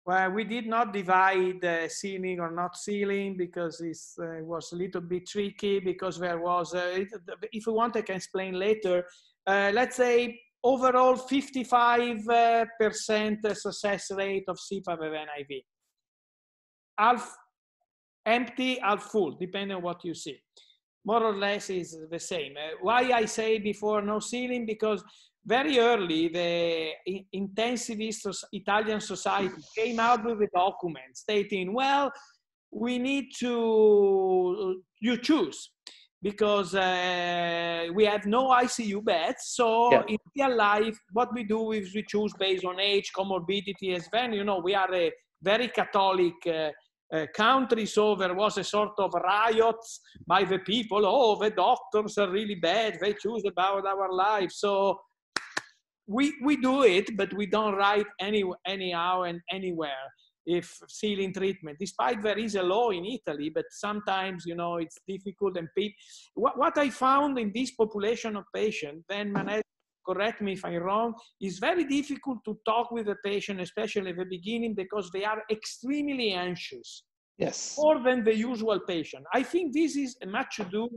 Well, we did not divide sealing or not sealing because it was a little bit tricky because there was, if you want, I can explain later. Let's say overall 55% success rate of CPAP with NIV. Half empty, half full, depending on what you see. More or less is the same. Why I say before no sealing? Because very early, the intensivist Italian society came out with a document stating, well, we need to, you choose. because we have no ICU beds. So in real life, what we do is we choose based on age, comorbidity, as well. You know, we are a very Catholic country, so there was a sort of riot by the people. Oh, the doctors are really bad. They choose about our life. So we do it, but we don't write anyhow and anywhere if ceiling treatment, despite there is a law in Italy, but sometimes, you know, it's difficult. And what I found in this population of patients, then Manel, correct me if I'm wrong, is very difficult to talk with the patient, especially at the beginning, because they are extremely anxious. Yes. More than the usual patient. I think this is much to do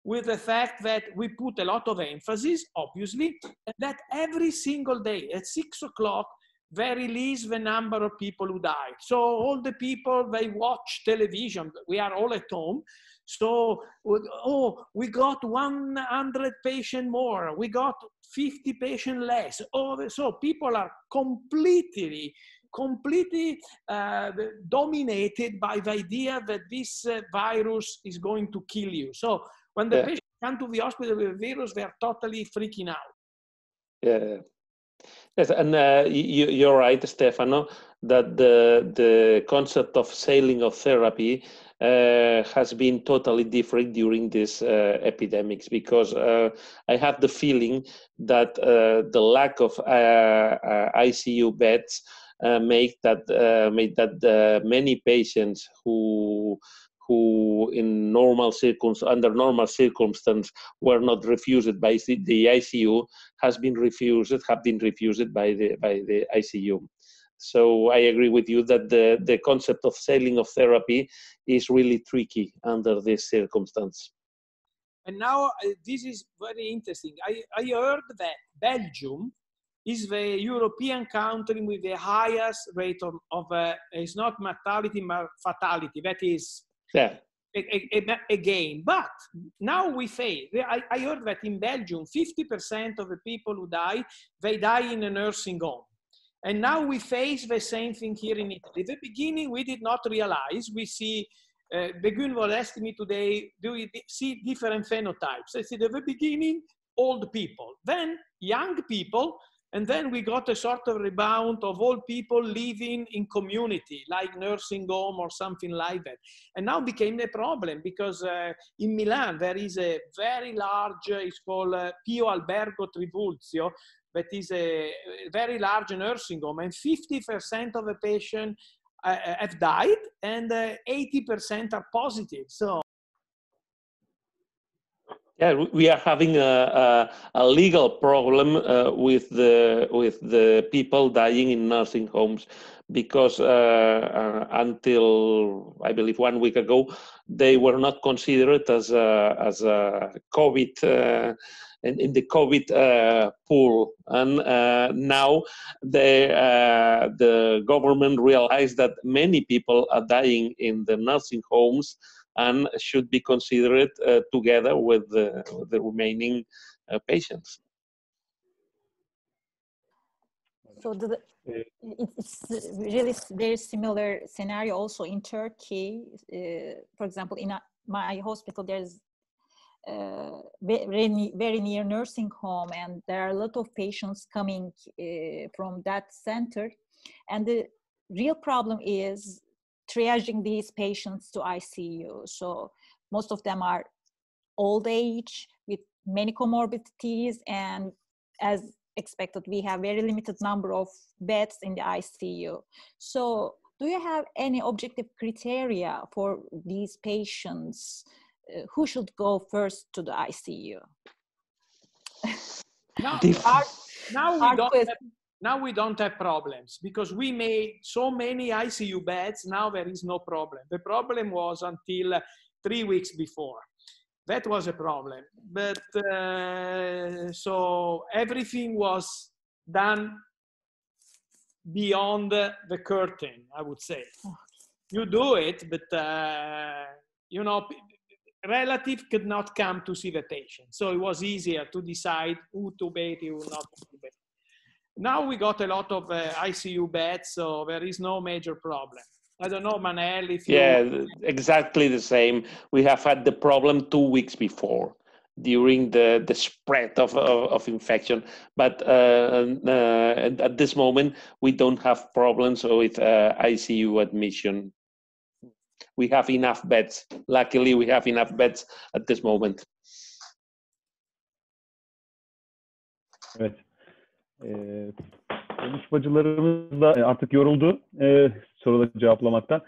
with the fact that we put a lot of emphasis, obviously, and that every single day at 6 o'clock, they release the number of people who died. So all the people, they watch television. We are all at home. So, oh, we got 100 patients more. We got 50 patients less. Oh, so people are completely dominated by the idea that this virus is going to kill you. So when the patient come to the hospital with a virus, they are totally freaking out. Yeah. Yes, and you're right, Stefano, that the concept of sailing of therapy has been totally different during this epidemics, because I have the feeling that the lack of ICU beds made that many patients who in under normal circumstances were not refused by the ICU have been refused by the ICU. So I agree with you that the concept of sailing of therapy is really tricky under this circumstance. And now this is very interesting. I heard that Belgium is the European country with the highest rate of it's not mortality, but fatality. That is again. But now we face, I heard that in Belgium, 50% of the people who die, they die in a nursing home. And now we face the same thing here in Italy. At the beginning, we did not realize. We see, Begüm was asking me today, do we see different phenotypes? I said at the beginning, old people, then young people, and then we got a sort of rebound of all people living in community, like nursing home or something like that. And now became a problem because in Milan, there is a very large, it's called Pio Albergo Trivulzio, that is a very large nursing home, and 50% of the patients have died, and 80% are positive. So. Yeah, we are having a legal problem with the people dying in nursing homes, because until I believe 1 week ago, they were not considered as a COVID in the COVID pool, and now the government realized that many people are dying in the nursing homes and should be considered together with the remaining patients. So it's really very similar scenario also in Turkey. For example, in my hospital, there's very near nursing home, and there are a lot of patients coming from that center. And the real problem is triaging these patients to ICU. So most of them are old age with many comorbidities, and as expected, we have very limited number of beds in the ICU. So do you have any objective criteria for these patients? Who should go first to the ICU? Now we don't have problems, because we made so many ICU beds. Now there is no problem. The problem was until 3 weeks before. That was a problem. But so everything was done beyond the curtain, I would say. You do it, but you know, relative could not come to see the patient. So it was easier to decide who to intubate, who not to intubate. Now we got a lot of ICU beds, so there is no major problem. I don't know, Manel, if you... Yeah, exactly the same. We have had the problem 2 weeks before, during the spread of infection. But at this moment, we don't have problems with ICU admission. We have enough beds. Luckily, we have enough beds at this moment. Evet. Konuşmacılarımız da artık yoruldu soruları cevaplamaktan.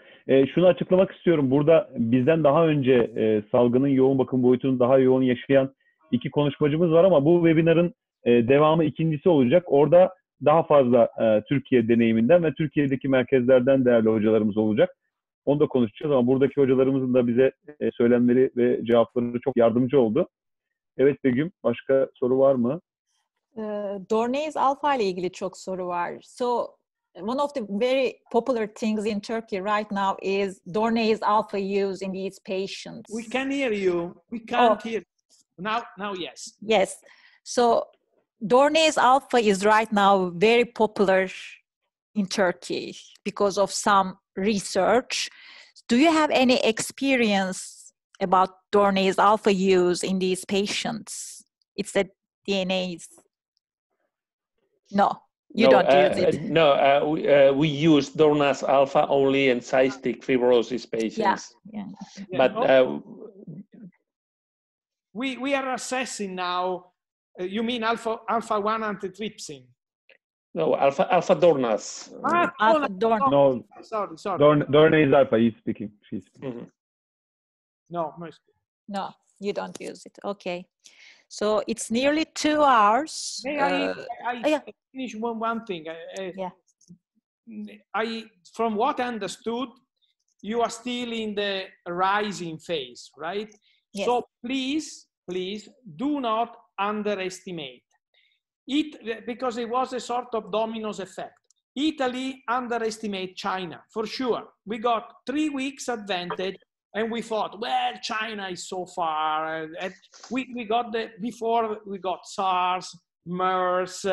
Şunu açıklamak istiyorum. Burada bizden daha önce salgının yoğun bakım boyutunu daha yoğun yaşayan 2 konuşmacımız var ama bu webinarın devamı ikincisi olacak. Orada daha fazla Türkiye deneyiminden ve Türkiye'deki merkezlerden değerli hocalarımız olacak. Onu da konuşacağız ama buradaki hocalarımızın da bize söylemleri ve cevapları çok yardımcı oldu. Evet Begüm, başka soru var mı? Dornase alfa ile ilgili çok soru var. So one of the very popular things in Turkey right now is Dornase alpha use in these patients. We can hear you. We can't hear. Now, yes. Yes. So Dornase alpha is right now very popular in Turkey because of some research. Do you have any experience about Dornase alpha use in these patients? It's a DNase. No, you don't use it. No, we use Dornase alpha only in cystic fibrosis patients. Yeah. But we are assessing now. You mean alpha 1 antitrypsin? No, alpha Dornase. Alpha Dornase. No, sorry. Dornase alpha. She's speaking. Mm-hmm. No, you don't use it. Okay. So it's nearly 2 hours. May I finish one thing? From what I understood, you are still in the rising phase, right? Yes. So please do not underestimate it, because it was a sort of dominoes effect. Italy underestimate China, for sure. We got 3 weeks advantage. And we thought, well, China is so far. And we got before we got SARS, MERS,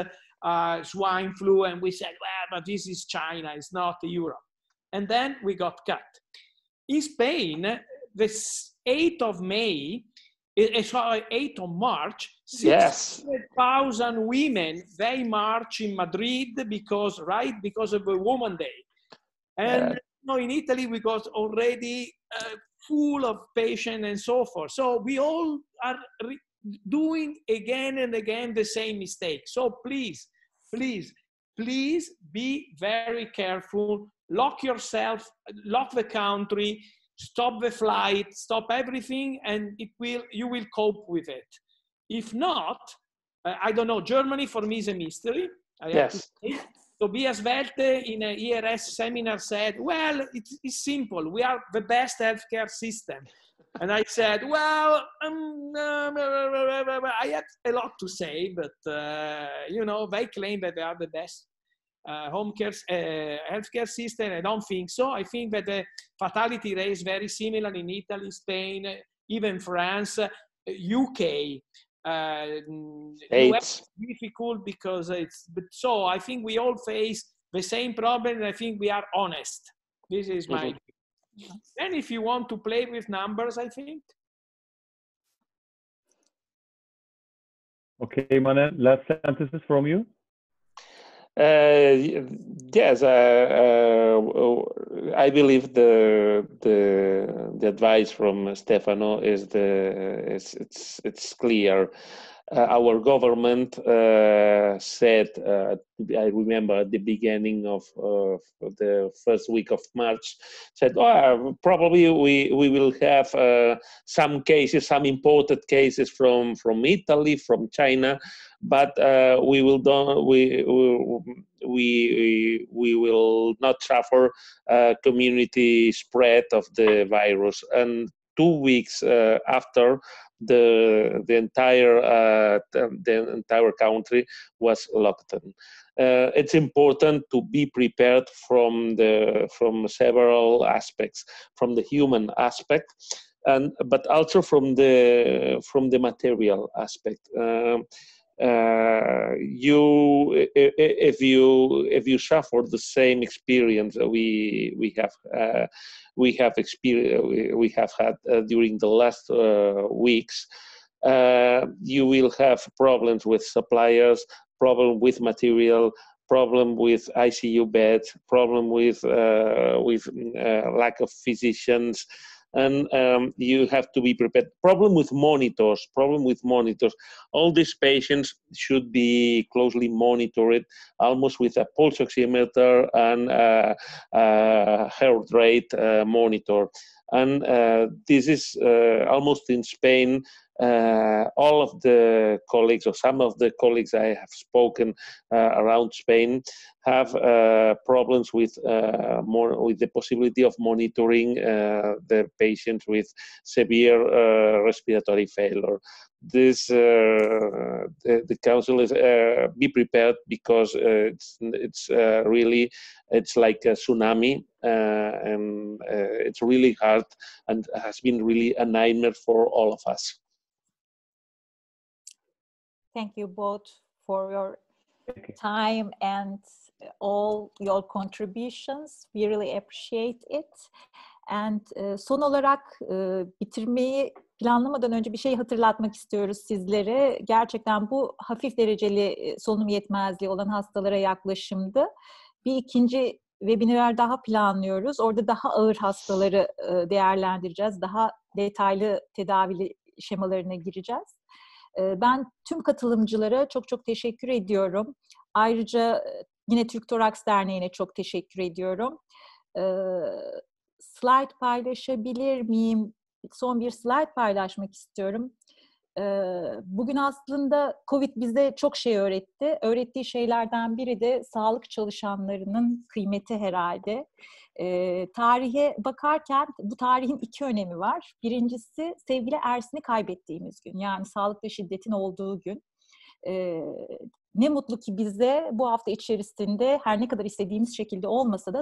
swine flu, and we said, well, but this is China, it's not Europe. And then we got cut. In Spain, the 8th of March, 600,000 women, they march in Madrid because of a Woman Day. And in Italy, we got already full of patients and so forth. So we all are doing again and again the same mistake. So please be very careful. Lock yourself, lock the country, stop the flight, stop everything, and you will cope with it. If not, I don't know, Germany for me is a mystery. Yes. Tobias Welte in an ERS seminar said, well, it's simple. We are the best healthcare system. And I said, well, I had a lot to say, but, they claim that they are the best healthcare system. I don't think so. I think that the fatality rate is very similar in Italy, Spain, even France, UK. US is difficult because so I think we all face the same problem, and I think we are honest. This is my view. And if you want to play with numbers, I think. Okay, Manel, last sentences from you. Yes, I believe the advice from Stefano is it's clear. Our government said, I remember at the beginning of the first week of March, said, probably we will have some cases, some imported cases from Italy, from China, but we will not suffer community spread of the virus. And 2 weeks after, the entire country was locked down. It's important to be prepared from several aspects, from the human aspect, but also from the material aspect. if you suffer the same experience we have had during the last weeks, you will have problems with suppliers, problem with material, problem with ICU beds, problem with lack of physicians, and you have to be prepared. Problem with monitors. All these patients should be closely monitored, almost with a pulse oximeter and heart rate monitor. And this is almost in Spain. All of the colleagues, or some of the colleagues I have spoken around Spain, have problems with the possibility of monitoring the patients with severe respiratory failure. This the council is be prepared, because it's really, it's like a tsunami, and it's really hard and has been really a nightmare for all of us. Thank you both for your time and all your contributions. We really appreciate it. And son olarak bitirmeyi planlamadan önce bir şey hatırlatmak istiyoruz sizlere. Gerçekten bu hafif dereceli solunum yetmezliği olan hastalara yaklaşımdı. Bir ikinci webinar daha planlıyoruz. Orada daha ağır hastaları değerlendireceğiz. Daha detaylı tedavi şemalarına gireceğiz. Ben tüm katılımcılara çok çok teşekkür ediyorum. Ayrıca yine Türk Toraks Derneği'ne çok teşekkür ediyorum. Slide paylaşabilir miyim? Son bir slide paylaşmak istiyorum. Bugün aslında Covid bize çok şey öğretti. Öğrettiği şeylerden biri de sağlık çalışanlarının kıymeti herhalde. Tarihe bakarken bu tarihin iki önemi var. Birincisi sevgili Ersin'i kaybettiğimiz gün. Yani sağlıkta şiddetin olduğu gün. Ne mutlu ki bize bu hafta içerisinde her ne kadar istediğimiz şekilde olmasa da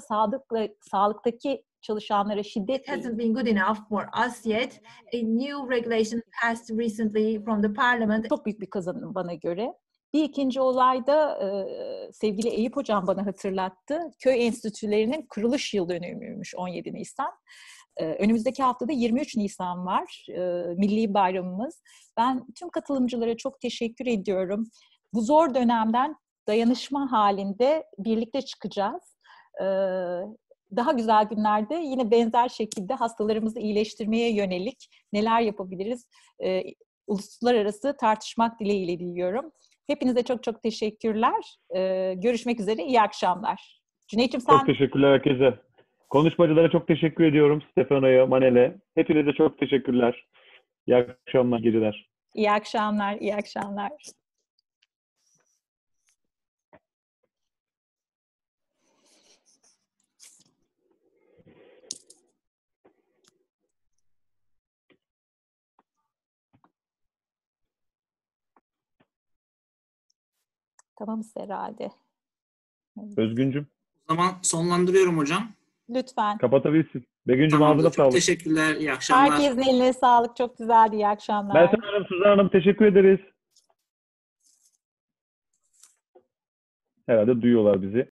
sağlıktaki çalışanlara şiddet It hasn't been good enough for us yet. A new regulation passed recently from the parliament. Çok büyük bir kazanım bana göre. Bir ikinci olay da sevgili Eyüp Hocam bana hatırlattı. Köy enstitülerinin kuruluş yıl dönümüymüş 17 Nisan. Önümüzdeki haftada 23 Nisan var, milli bayramımız. Ben tüm katılımcılara çok teşekkür ediyorum. Bu zor dönemden dayanışma halinde birlikte çıkacağız. Daha güzel günlerde yine benzer şekilde hastalarımızı iyileştirmeye yönelik neler yapabiliriz? Uluslararası tartışmak dileğiyle diliyorum. Hepinize çok çok teşekkürler. Görüşmek üzere, iyi akşamlar. Cüneyt'ciğim sen... Çok teşekkürler herkese. Konuşmacılara çok teşekkür ediyorum. Stefano'ya, Manel'e. Hepinize çok teşekkürler. İyi akşamlar, geceler. İyi akşamlar, iyi akşamlar. Tamamız herhalde. Özgüncüm. O zaman sonlandırıyorum hocam. Lütfen. Kapatabilirsin. Begüncüm Tamamdır. ağzına Çok sağlık. teşekkürler. İyi akşamlar. Herkesin eline sağlık. Çok güzeldi. İyi akşamlar. Meltem Hanım, Suzan Hanım teşekkür ederiz. Herhalde duyuyorlar bizi.